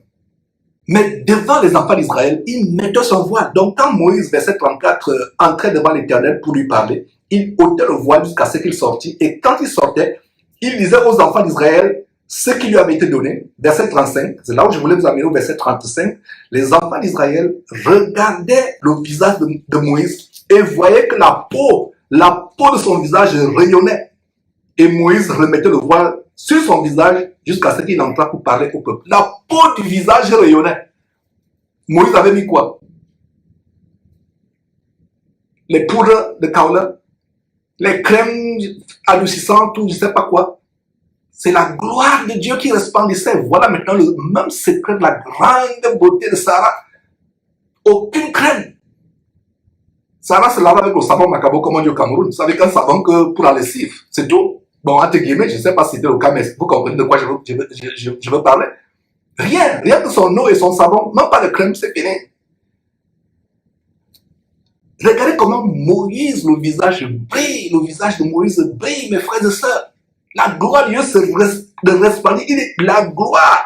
A: Mais devant les enfants d'Israël, il mettait son voile. Donc quand Moïse, verset 34, entrait devant l'Éternel pour lui parler, il ôtait le voile jusqu'à ce qu'il sortit. Et quand il sortait, il disait aux enfants d'Israël ce qui lui avait été donné. Verset 35, c'est là où je voulais vous amener au verset 35. Les enfants d'Israël regardaient le visage de Moïse et voyaient que la peau de son visage rayonnait. Et Moïse remettait le voile sur son visage jusqu'à ce qu'il entra pour parler au peuple. La peau du visage rayonnait. Moïse avait mis quoi? Les poudres de kaola, les crèmes adoucissantes, tout, je ne sais pas quoi. C'est la gloire de Dieu qui resplendissait. Voilà maintenant le même secret de la grande beauté de Sarah. Aucune crème. Sarah se lave avec le savon Macabo, comme on dit au Cameroun. Vous savez qu'un savon que pour la lessive, c'est tout. Bon, entre guillemets, je ne sais pas si c'était le cas, mais vous comprenez de quoi je veux parler. Rien que son eau et son savon, même pas de crème, c'est fini. Regardez comment Moïse, le visage de Moïse brille, mes frères et sœurs. La gloire de Dieu se resplendit, la gloire,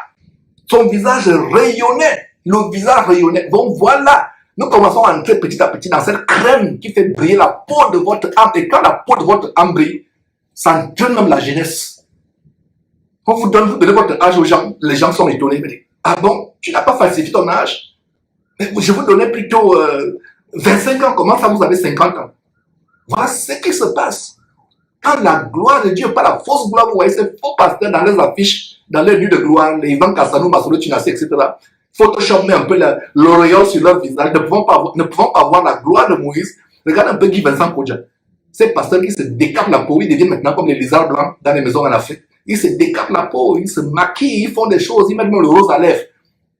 A: son visage rayonnait, le visage rayonnait. Donc voilà, nous commençons à entrer petit à petit dans cette crème qui fait briller la peau de votre âme. Et quand la peau de votre âme brille, ça donne même la jeunesse. Quand vous donnez votre âge aux gens, les gens sont étonnés. Ils disent, ah bon, tu n'as pas falsifié ton âge? Mais je vous donnais plutôt 25 ans, comment ça vous avez 50 ans? Voilà ce qui se passe. Quand la gloire de Dieu, pas la fausse gloire, vous voyez ces faux pasteurs dans les affiches, dans les lieux de gloire, les Ivan Kassanou, Masolo Tunasi, etc. Photoshop met un peu l'auréole sur leur visage, ne pouvant pas voir la gloire de Moïse. Regarde un peu Guy Vincent Kodja. Ces pasteurs qui se décapent la peau, ils deviennent maintenant comme les lézards blancs dans les maisons en Afrique. Ils se décapent la peau, ils se maquillent, ils font des choses, ils mettent même le rose à lèvres.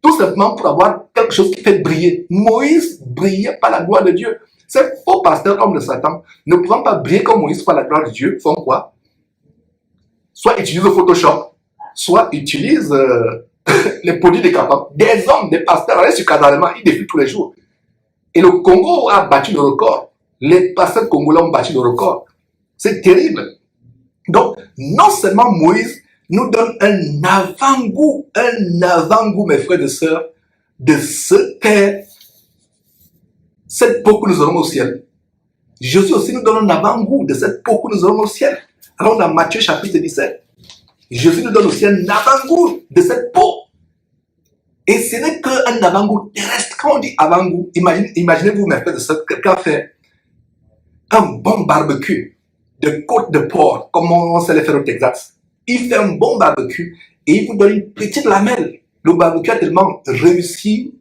A: Tout simplement pour avoir quelque chose qui fait briller. Moïse brillait par la gloire de Dieu. Ces faux pasteurs hommes de Satan, ne pouvant pas briller comme Moïse par la gloire de Dieu, font quoi? Soit utilisent le Photoshop, soit utilisent les produits décapables. Des hommes, des pasteurs, allez sur Casalema, ils défilent tous les jours. Et le Congo a battu le record. Les pasteurs congolais ont battu le record. C'est terrible. Donc, non seulement Moïse nous donne un avant-goût, mes frères et sœurs, de ce qu'est cette peau que nous aurons au ciel. Jésus aussi nous donne un avant-goût de cette peau que nous aurons au ciel. Alors, dans Matthieu chapitre 17, Jésus nous donne aussi un avant-goût de cette peau. Et ce n'est qu'un avant-goût terrestre. Quand on dit avant-goût, imaginez-vous, mes frères et sœurs, quelqu'un fait un bon barbecue de côte de porc, comme on sait les faire au Texas. Il fait un bon barbecue et il vous donne une petite lamelle. Le barbecue a tellement réussi,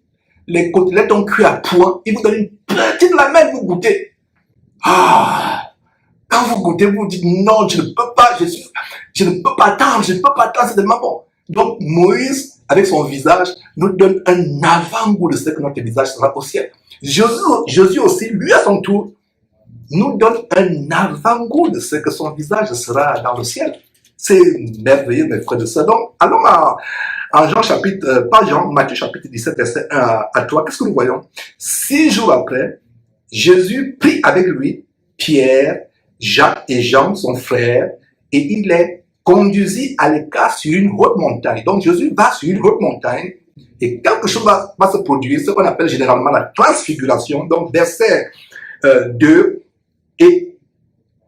A: les côtelettes ont cuit à point, il vous donne une petite lamelle, vous goûtez. Ah! Quand vous goûtez, vous dites non, je ne peux pas, je ne peux pas attendre, c'est tellement bon. Donc Moïse, avec son visage, nous donne un avant-goût de ce que notre visage sera au ciel. Jésus aussi, lui à son tour, nous donne un avant-goût de ce que son visage sera dans le ciel. C'est merveilleux, mes frères et sœurs. Donc, allons en Matthieu chapitre 17, verset 1 à 3. Qu'est-ce que nous voyons? 6 jours après, Jésus prit avec lui Pierre, Jacques et Jean, son frère, et il les conduisit à l'écart sur une haute montagne. Donc, Jésus va sur une haute montagne et quelque chose va se produire, ce qu'on appelle généralement la transfiguration. Donc, verset 2, et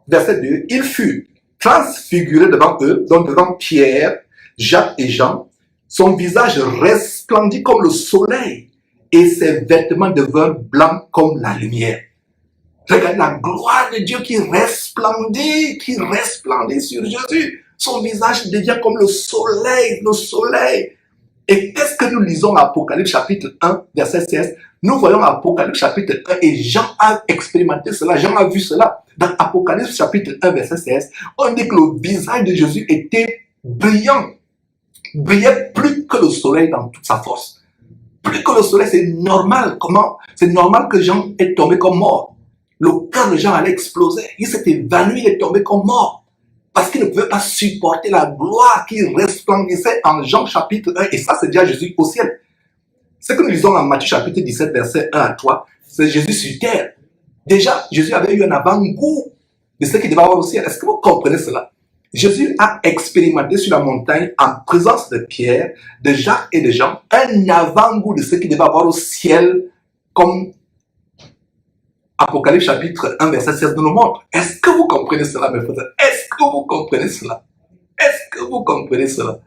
A: verset 2, il fut transfiguré devant eux, donc devant Pierre, Jacques et Jean. Son visage resplendit comme le soleil et ses vêtements devinrent blancs comme la lumière. Regardez la gloire de Dieu qui resplendit sur Jésus. Son visage devient comme le soleil. Et qu'est-ce que nous lisons dans Apocalypse chapitre 1, verset 16? Nous voyons Apocalypse chapitre 1 et Jean a expérimenté cela, Jean a vu cela. Dans Apocalypse chapitre 1, verset 16, on dit que le visage de Jésus était brillant. Brillait plus que le soleil dans toute sa force. Plus que le soleil, c'est normal. Comment? C'est normal que Jean est tombé comme mort. Le cœur de Jean allait exploser. Il s'est évanoui, il est tombé comme mort. Parce qu'il ne pouvait pas supporter la gloire qui resplendissait en Jean chapitre 1. Et ça, c'est déjà Jésus au ciel. Ce que nous lisons dans Matthieu chapitre 17, verset 1 à 3, c'est Jésus sur terre. Déjà, Jésus avait eu un avant-goût de ce qu'il devait avoir au ciel. Est-ce que vous comprenez cela? Jésus a expérimenté sur la montagne, en présence de Pierre, de Jacques et de Jean, un avant-goût de ce qu'il devait avoir au ciel, comme Apocalypse chapitre 1, verset 16 nous le montre. Est-ce que vous comprenez cela, mes frères? Est-ce que vous comprenez cela? Est-ce que vous comprenez cela?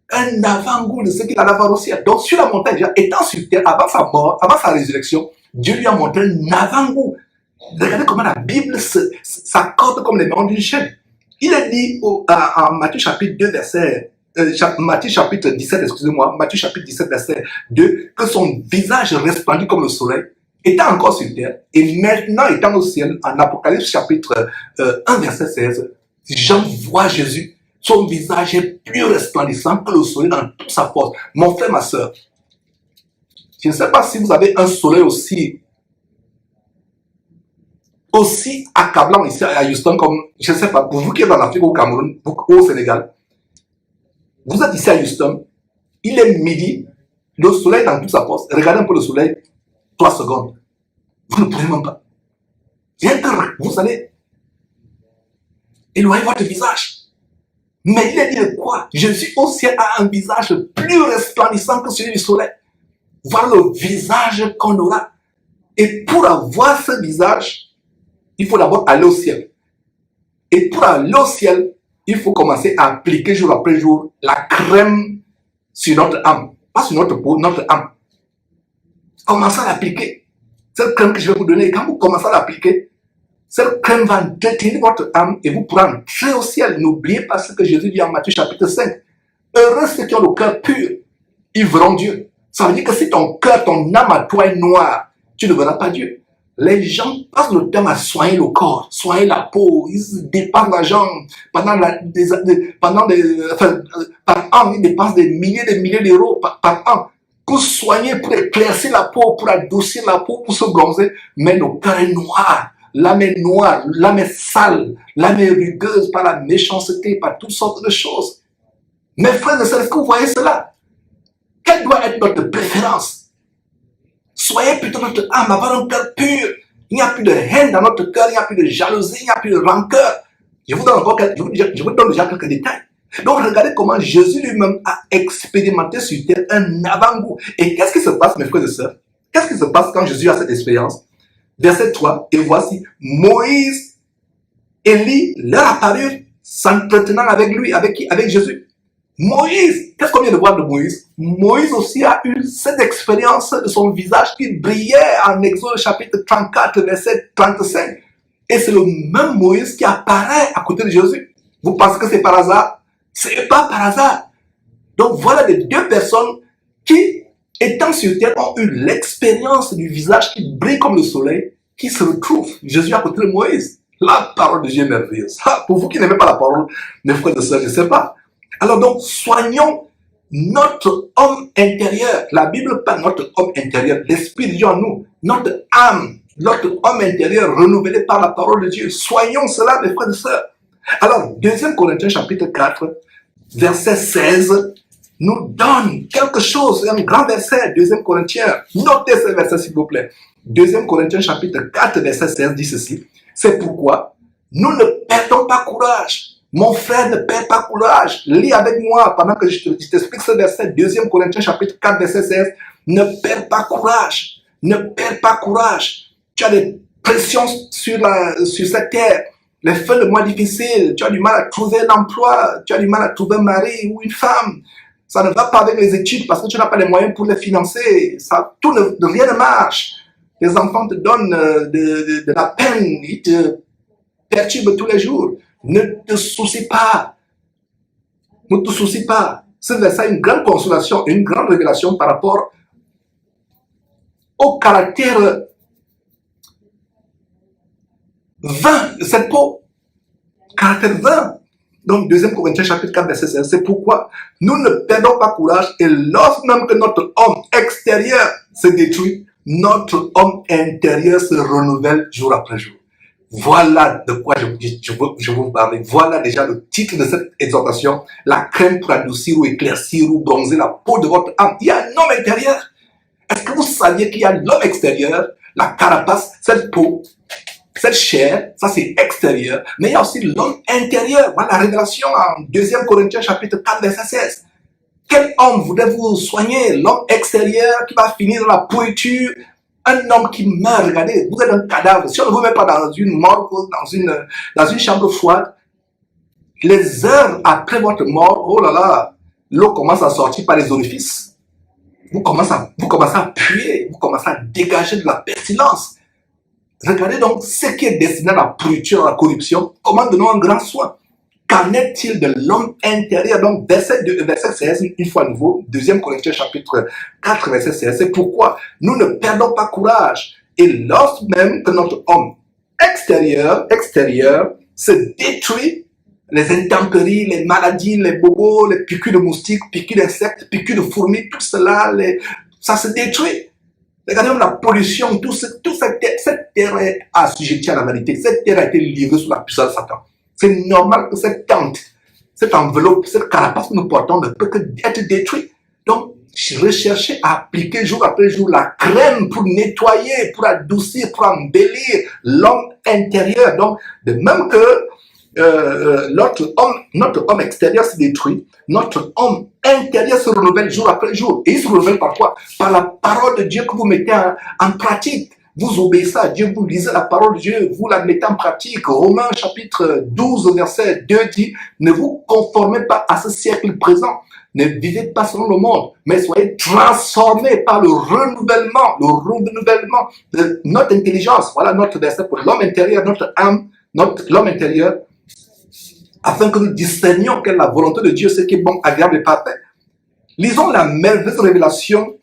A: Un avant-goût de ce qu'il allait avoir au ciel. Donc, sur la montagne, déjà, étant sur terre, avant sa mort, avant sa résurrection, Dieu lui a montré un avant-goût. Regardez comment la Bible s'accorde comme les mains d'une chaîne. Il est dit en Matthieu chapitre 2, Matthieu chapitre 17, Matthieu chapitre 17, verset 2, que son visage resplendit comme le soleil, étant encore sur terre, et maintenant étant au ciel, en Apocalypse chapitre 1, verset 16, Jean voit Jésus, son visage est plus resplendissant que le soleil dans toute sa force. Mon frère, ma soeur, je ne sais pas si vous avez un soleil aussi accablant ici à Houston comme, je ne sais pas, pour vous qui êtes dans l'Afrique ou au Cameroun, ou au Sénégal, vous êtes ici à Houston, il est midi, le soleil dans toute sa force, regardez un peu le soleil, 3 secondes, vous ne pouvez même pas. Vous allez éloigner votre visage. Mais il est dit de quoi? Jésus au ciel a un visage plus resplendissant que celui du soleil. Voilà le visage qu'on aura. Et pour avoir ce visage, il faut d'abord aller au ciel. Et pour aller au ciel, il faut commencer à appliquer jour après jour la crème sur notre âme. Pas sur notre peau, notre âme. Commencez à l'appliquer. Cette crème que je vais vous donner, quand vous commencez à l'appliquer, cette crème va détenir votre âme et vous pourrez entrer au ciel. N'oubliez pas ce que Jésus dit en Matthieu chapitre 5. Heureux ceux qui ont le cœur pur, ils verront Dieu. Ça veut dire que si ton cœur, ton âme à toi est noire, tu ne verras pas Dieu. Les gens passent le temps à soigner le corps, soigner la peau, ils dépensent l'argent par an, ils dépensent des milliers d'euros par an pour soigner, pour éclaircir la peau, pour adoucir la peau, pour se bronzer. Mais le cœur est noir, l'âme est sale, l'âme est rugueuse par la méchanceté, par toutes sortes de choses. Mes frères et sœurs, est-ce que vous voyez cela? Quelle doit être notre préférence? Soyez plutôt notre âme, avoir un cœur pur. Il n'y a plus de haine dans notre cœur, il n'y a plus de jalousie, il n'y a plus de rancœur. Je vous donne déjà quelques détails. Donc regardez comment Jésus lui-même a expérimenté sur terre un avant-goût. Et qu'est-ce qui se passe, mes frères et sœurs? Qu'est-ce qui se passe quand Jésus a cette expérience? Verset 3, et voici, Moïse, Élie leur apparurent s'entretenant avec lui, avec qui? Avec Jésus. Moïse, qu'est-ce qu'on vient de voir de Moïse? Moïse aussi a eu cette expérience de son visage qui brillait en Exode chapitre 34, verset 35. Et c'est le même Moïse qui apparaît à côté de Jésus. Vous pensez que c'est par hasard? Ce n'est pas par hasard. Donc voilà les deux personnes qui, étant sur terre, ont eu l'expérience du visage qui brille comme le soleil, qui se retrouvent. Jésus à côté de Moïse. La parole de Dieu est merveilleuse. Pour vous qui n'aimez pas la parole, mes frères et sœurs, je ne sais pas. Alors donc, soignons notre homme intérieur. La Bible parle de notre homme intérieur, l'Esprit de Dieu en nous, notre âme, notre homme intérieur renouvelé par la parole de Dieu. Soignons cela, mes frères et sœurs. Alors, 2 Corinthiens chapitre 4, verset 16, nous donne quelque chose, un grand verset, 2 Corinthiens. Notez ce verset s'il vous plaît. 2 Corinthiens chapitre 4, verset 16 dit ceci. C'est pourquoi nous ne perdons pas courage. Mon frère, ne perds pas courage. Lis avec moi pendant que je t'explique ce verset. 2 Corinthiens chapitre 4, verset 16. Ne perds pas courage. Ne perds pas courage. Tu as des pressions sur cette terre. Les fins de mois difficiles. Tu as du mal à trouver un emploi. Tu as du mal à trouver un mari ou une femme. Ça ne va pas avec les études parce que tu n'as pas les moyens pour les financer. Rien ne marche. Les enfants te donnent de la peine. Ils te perturbent tous les jours. Ne te soucie pas. Ne te soucie pas. Ce verset a une grande consolation, une grande révélation par rapport au caractère vain de cette peau. Caractère vain. Donc, 2 Corinthiens chapitre 4, verset 16. C'est pourquoi nous ne perdons pas courage et lorsque même que notre homme extérieur se détruit, notre homme intérieur se renouvelle jour après jour. Voilà de quoi je veux vous parler. Voilà déjà le titre de cette exhortation. La crème pour adoucir ou éclaircir ou bronzer la peau de votre âme. Il y a un homme intérieur. Est-ce que vous saviez qu'il y a l'homme extérieur, la carapace, cette peau, cette chair, ça c'est extérieur. Mais il y a aussi l'homme intérieur. Voilà la révélation en 2 Corinthiens chapitre 4, verset 16. Quel homme voulez-vous soigner? L'homme extérieur qui va finir dans la pourriture. Un homme qui meurt, regardez, vous êtes un cadavre. Si on ne vous met pas dans une morgue, dans une chambre froide, les heures après votre mort, oh là là, l'eau commence à sortir par les orifices. Vous commencez à puer, vous commencez à dégager de la pestilence. Regardez donc ce qui est destiné à la pourriture, à la corruption. Comment donnons un grand soin? Qu'en est-il de l'homme intérieur? Donc, verset 16, une fois à nouveau, 2 Corinthiens chapitre 4, verset 16. C'est pourquoi nous ne perdons pas courage. Et lorsque même que notre homme extérieur se détruit, les intempéries, les maladies, les bobos, les piqûres de moustiques, piqûres d'insectes, piqûres de fourmis, tout cela, ça se détruit. Regardez même la pollution, cette terre est assujettie à la vanité. Cette terre a été livrée sous la puissance de Satan. C'est normal que cette tente, cette enveloppe, cette carapace que nous portons ne peut que être détruite. Donc, recherchez à appliquer jour après jour la crème pour nettoyer, pour adoucir, pour embellir l'homme intérieur. Donc, de même que notre homme extérieur se détruit, notre homme intérieur se renouvelle jour après jour. Et il se renouvelle par quoi? Par la parole de Dieu que vous mettez en pratique. Vous obéissez à Dieu, vous lisez la parole de Dieu, vous la mettez en pratique. Romains chapitre 12, verset 2 dit, ne vous conformez pas à ce siècle présent. Ne vivez pas selon le monde, mais soyez transformés par le renouvellement de notre intelligence. Voilà notre verset pour l'homme intérieur, notre âme, l'homme intérieur, afin que nous discernions quelle est la volonté de Dieu, ce qui est bon, agréable et parfait. Lisons la merveilleuse révélation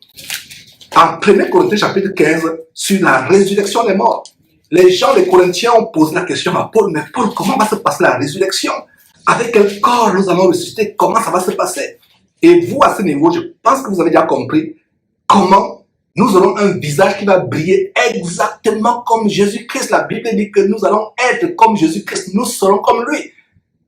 A: En 1 Corinthiens chapitre 15, sur la résurrection des morts. Les gens, les Corinthiens, ont posé la question à Paul, mais Paul, comment va se passer la résurrection? Avec quel corps nous allons ressusciter? Comment ça va se passer? Et vous, à ce niveau, je pense que vous avez déjà compris comment nous aurons un visage qui va briller exactement comme Jésus-Christ. La Bible dit que nous allons être comme Jésus-Christ, nous serons comme lui.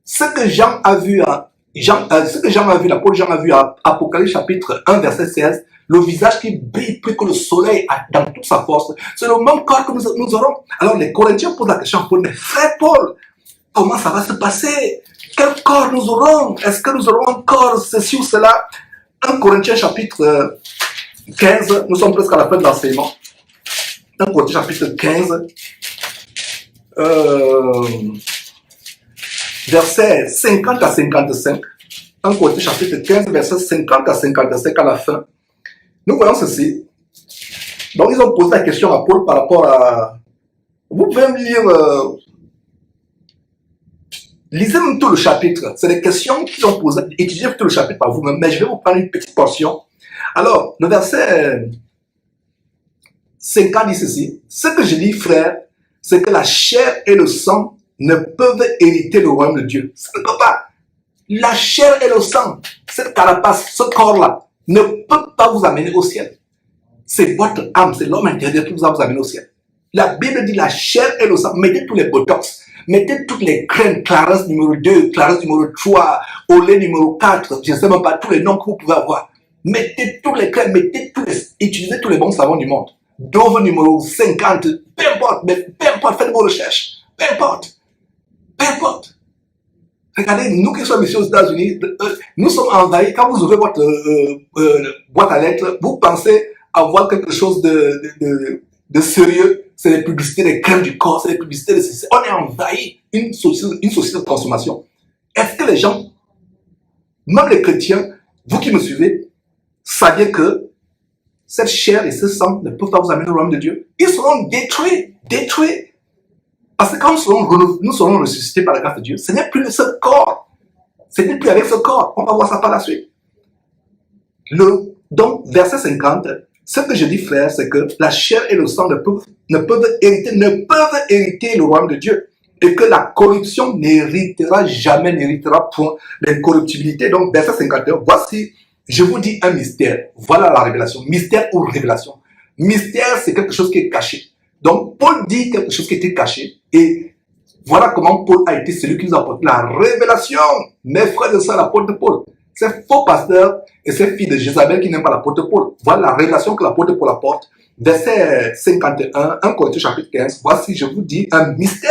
A: Ce que Jean a vu, l'apôtre Jean a vu à Apocalypse chapitre 1, verset 16, le visage qui brille plus que le soleil dans toute sa force, c'est le même corps que nous aurons. Alors les Corinthiens posent la question à Paul, mais frère Paul, comment ça va se passer? Quel corps nous aurons? Est-ce que nous aurons un corps, ceci ou cela? 1 Corinthiens chapitre 15, nous sommes presque à la fin de l'enseignement. 1 Corinthiens chapitre 15, versets 50 à 55. 1 Corinthiens chapitre 15, versets 50 à 55 à la fin. Nous voyons ceci. Donc ils ont posé la question à Paul par rapport à... Vous pouvez me lire... Lisez même tout le chapitre. C'est des questions qu'ils ont posées. Étudiez tout le chapitre par vous-même. Mais je vais vous prendre une petite portion. Alors, le verset 50 dit ceci. Ce que je dis, frère, c'est que la chair et le sang ne peuvent hériter le royaume de Dieu. Ça ne peut pas. La chair et le sang, cette carapace, ce corps-là, ne peut pas vous amener au ciel. C'est votre âme, c'est l'homme intérieur qui vous amener au ciel. La Bible dit la chair et le sang. Mettez tous les botox. Mettez toutes les crèmes, Clarence numéro 2, Clarence numéro 3, Olé numéro 4, je ne sais même pas tous les noms que vous pouvez avoir. Mettez toutes les crèmes, utilisez tous les bons savons du monde. Dove numéro 50, peu importe, faites vos recherches. Peu importe. Regardez, nous qui sommes ici aux États-Unis, nous sommes envahis. Quand vous ouvrez votre boîte à lettres, vous pensez avoir quelque chose de sérieux. C'est les publicités des crèmes du corps, c'est les publicités de ceci. On est envahi une société de consommation. Est-ce que les gens, même les chrétiens, vous qui me suivez, saviez que cette chair et ce sang ne peuvent pas vous amener au royaume de Dieu? Ils seront détruits. Parce que quand nous serons ressuscités par la grâce de Dieu, ce n'est plus ce corps. Ce n'est plus avec ce corps. On va voir ça par la suite. Donc, verset 50, ce que je dis, frère, c'est que la chair et le sang ne peuvent hériter le royaume de Dieu. Et que la corruption n'héritera point l'incorruptibilité. Donc, verset 51, voici, je vous dis un mystère. Voilà la révélation. Mystère ou révélation. Mystère, c'est quelque chose qui est caché. Donc, Paul dit quelque chose qui était caché. Et voilà comment Paul a été celui qui nous apporte la révélation. Mes frères et sœurs, l'apôtre Paul. Ces faux pasteurs et ces filles de Jézabel qui n'aiment pas l'apôtre Paul. Voilà la révélation que l'apôtre Paul apporte. Verset 51, 1 Corinthiens chapitre 15. Voici, je vous dis, un mystère,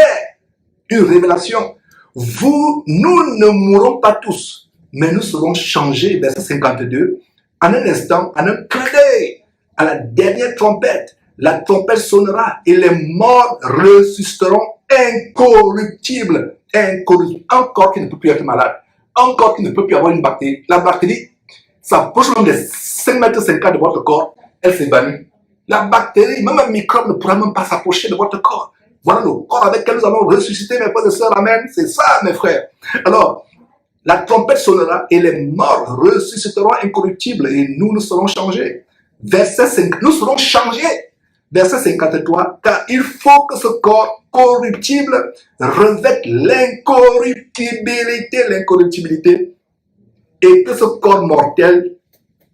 A: une révélation. Nous ne mourrons pas tous, mais nous serons changés, verset 52, en un instant, en un clin d'œil, à la dernière trompette. La trompette sonnera et les morts ressusciteront incorruptibles. Un corps qui ne peut plus être malade. Un corps qui ne peut plus avoir une bactérie. La bactérie s'approche même des 5 mètres 50 de votre corps, elle s'évanouit. La bactérie, même un microbe ne pourra même pas s'approcher de votre corps. Voilà le corps avec lequel nous allons ressusciter, mes frères et sœurs, amen. C'est ça, mes frères. Alors, la trompette sonnera et les morts ressusciteront incorruptibles et nous serons changés. Verset 5, nous serons changés. Verset 53, car il faut que ce corps corruptible revête l'incorruptibilité, et que ce corps mortel,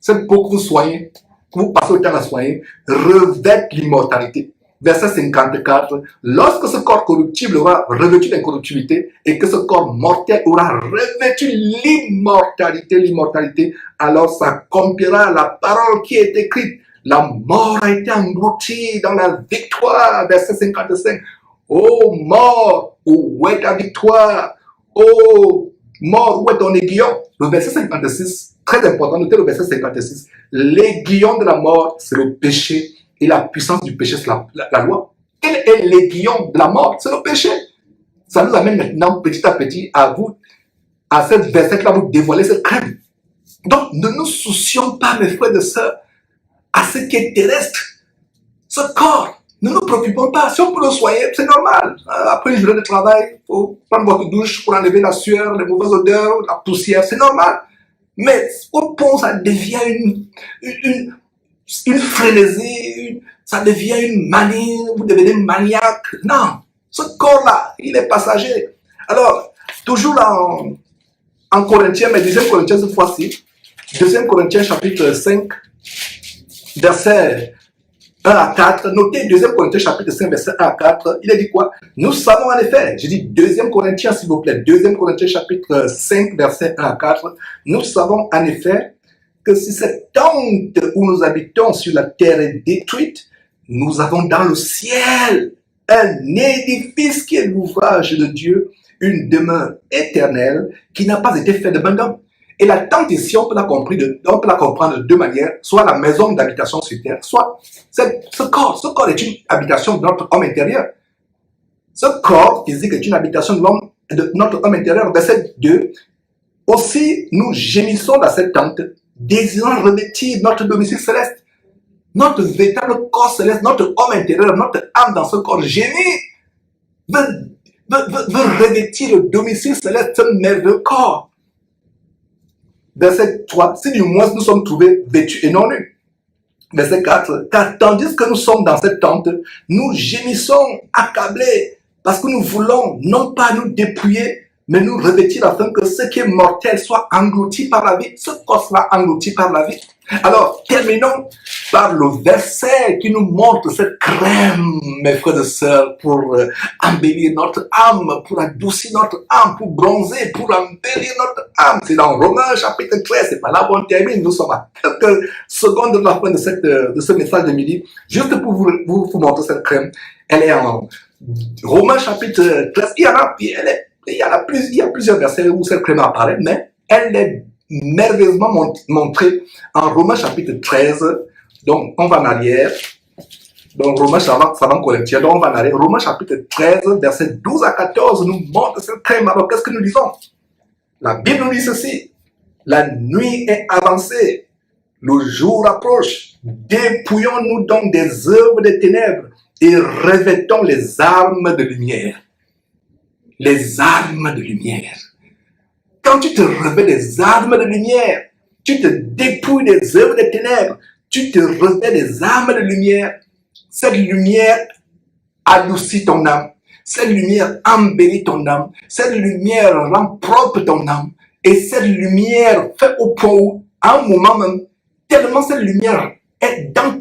A: cette peau que vous soignez, que vous passez le temps à soigner, revête l'immortalité. Verset 54, lorsque ce corps corruptible aura revêtu l'incorruptibilité et que ce corps mortel aura revêtu l'immortalité, alors s'accomplira la parole qui est écrite. La mort a été engloutie dans la victoire. Verset 55. Oh mort, où est ta victoire? Oh mort, où est ton aiguillon? Le verset 56, très important, notez le verset 56. L'aiguillon de la mort, c'est le péché. Et la puissance du péché, c'est la loi. Quel est l'aiguillon de la mort? C'est le péché. Ça nous amène maintenant, petit à petit, à cette verset-là, vous dévoiler cette crème. Donc, ne nous soucions pas, mes frères et sœurs, à ce qui est terrestre. Ce corps, ne nous préoccupons pas. Si on peut le soigner, c'est normal. Après une journée de travail, il faut prendre votre douche pour enlever la sueur, les mauvaises odeurs, la poussière, c'est normal. Mais au point, ça devient une frénésie, ça devient une manie, vous devenez maniaque. Non, ce corps-là, il est passager. Alors, toujours là en Corinthiens, mais 2 Corinthiens cette fois-ci, 2 Corinthiens chapitre 5, verset 1 à 4, notez 2 Corinthiens chapitre 5, verset 1 à 4, il a dit quoi? Nous savons en effet, je dis 2 Corinthiens s'il vous plaît, 2 Corinthiens chapitre 5, verset 1 à 4, nous savons en effet que si cette tente où nous habitons sur la terre est détruite, nous avons dans le ciel un édifice qui est l'ouvrage de Dieu, une demeure éternelle qui n'a pas été faite de main d'homme. Et la tente ici, on peut la comprendre de deux manières, soit la maison d'habitation sur terre, soit ce corps. Ce corps est une habitation de notre homme intérieur. Ce corps physique est une habitation de notre homme intérieur. Verset 2, aussi nous gémissons dans cette tente, désirant revêtir notre domicile céleste. Notre véritable corps céleste, notre homme intérieur, notre âme dans ce corps gémit, veut revêtir le domicile céleste, ce merveilleux corps. Verset 3, si du moins nous sommes trouvés vêtus et non nus. Verset 4, car tandis que nous sommes dans cette tente, nous gémissons accablés, parce que nous voulons non pas nous dépouiller, mais nous revêtir afin que ce qui est mortel soit englouti par la vie, ce corps sera englouti par la vie. Alors, terminons par le verset qui nous montre cette crème, mes frères et sœurs, pour embellir notre âme, pour adoucir notre âme, pour bronzer, pour embellir notre âme. C'est dans Romains chapitre 13, c'est pas là où on termine, nous sommes à quelques secondes de la fin de ce message de midi, juste pour vous montrer cette crème. Elle est en Romains chapitre 13, il y a plusieurs versets où cette crème apparaît, mais elle est merveilleusement montrée en Romains chapitre 13. Donc, on va en arrière. Donc, Romains, ça va en Corinthiens. Donc, on va en arrière. Romains chapitre 13, versets 12 à 14 nous montre cette crème. Alors, qu'est-ce que nous disons? La Bible nous dit ceci. La nuit est avancée. Le jour approche. Dépouillons-nous donc des œuvres des ténèbres et revêtons les armes de lumière. Les armes de lumière. Quand tu te revêts des armes de lumière, tu te dépouilles des œuvres des ténèbres, tu te revêts des armes de lumière, cette lumière adoucit ton âme, cette lumière embellit ton âme, cette lumière rend propre ton âme, et cette lumière fait au point où, à un moment même, tellement cette lumière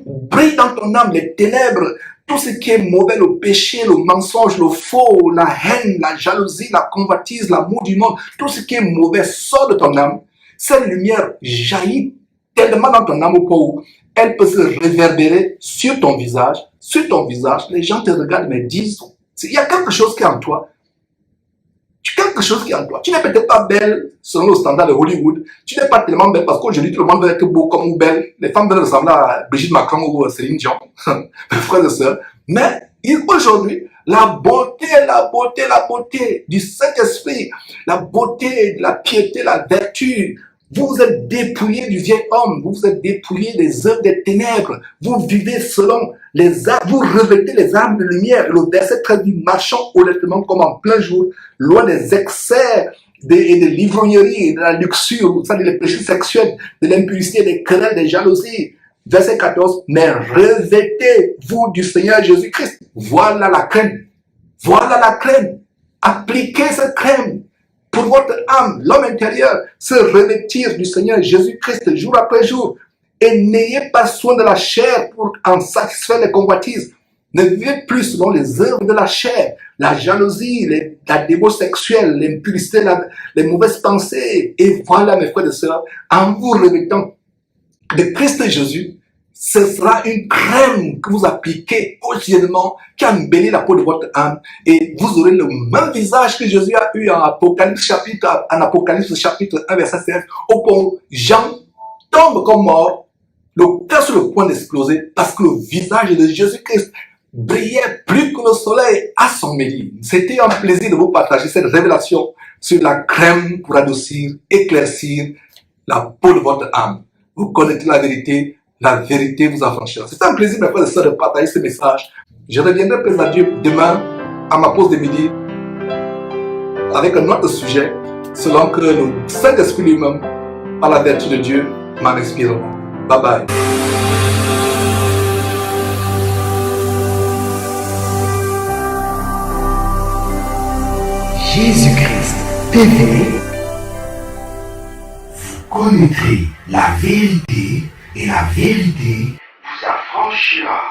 A: brille dans ton âme, les ténèbres, tout ce qui est mauvais, le péché, le mensonge, le faux, la haine, la jalousie, la convoitise, l'amour du monde, tout ce qui est mauvais sort de ton âme. Cette lumière jaillit tellement dans ton âme au point où elle peut se réverbérer sur ton visage. Sur ton visage, les gens te regardent mais disent, il y a quelque chose qui est en toi. Quelque chose qui est en toi. Tu n'es peut-être pas belle selon le standard de Hollywood. Tu n'es pas tellement belle parce qu'aujourd'hui tout le monde veut être beau comme ou belle. Les femmes veulent ressembler à Brigitte Macron ou Céline Dion, mes frères et sœurs. Mais aujourd'hui, la beauté du Saint-Esprit, la beauté, la piété, la vertu, vous vous êtes dépouillé du vieil homme, vous vous êtes dépouillé des œuvres des ténèbres, vous vivez selon les armes, vous revêtez les armes de lumière. Le verset 13 dit, marchons honnêtement comme en plein jour, loin des excès et de l'ivrognerie, de la luxure, des péchés sexuels, de l'impudicité, des querelles, des jalousies. Verset 14, mais revêtez-vous du Seigneur Jésus-Christ. Voilà la crème. Voilà la crème. Appliquez cette crème pour votre âme, l'homme intérieur, se revêtir du Seigneur Jésus-Christ jour après jour. Et n'ayez pas soin de la chair pour en satisfaire les convoitises. Ne vivez plus selon les œuvres de la chair, la jalousie, la débauche sexuelle, l'impudicité, les mauvaises pensées. Et voilà, mes frères et sœurs, en vous revêtant de Christ Jésus, ce sera une crème que vous appliquez quotidiennement qui embellit la peau de votre âme et vous aurez le même visage que Jésus a eu en Apocalypse chapitre 1 verset 16 au point où Jean tombe comme mort, le cœur sur le point d'exploser parce que le visage de Jésus-Christ brillait plus que le soleil à son midi. C'était un plaisir de vous partager cette révélation sur la crème pour adoucir, éclaircir la peau de votre âme. Vous connaissez la vérité vous affranchira. C'est un plaisir, mes frères et sœurs, de partager ce message. Je reviendrai, plaise à Dieu, demain, à ma pause de midi, avec un autre sujet, selon que le Saint-Esprit lui-même, par la vertu de Dieu, m'en inspirera. Bye bye.
B: Jésus-Christ TV. Vous connaîtrez la vérité et la vérité vous affranchira.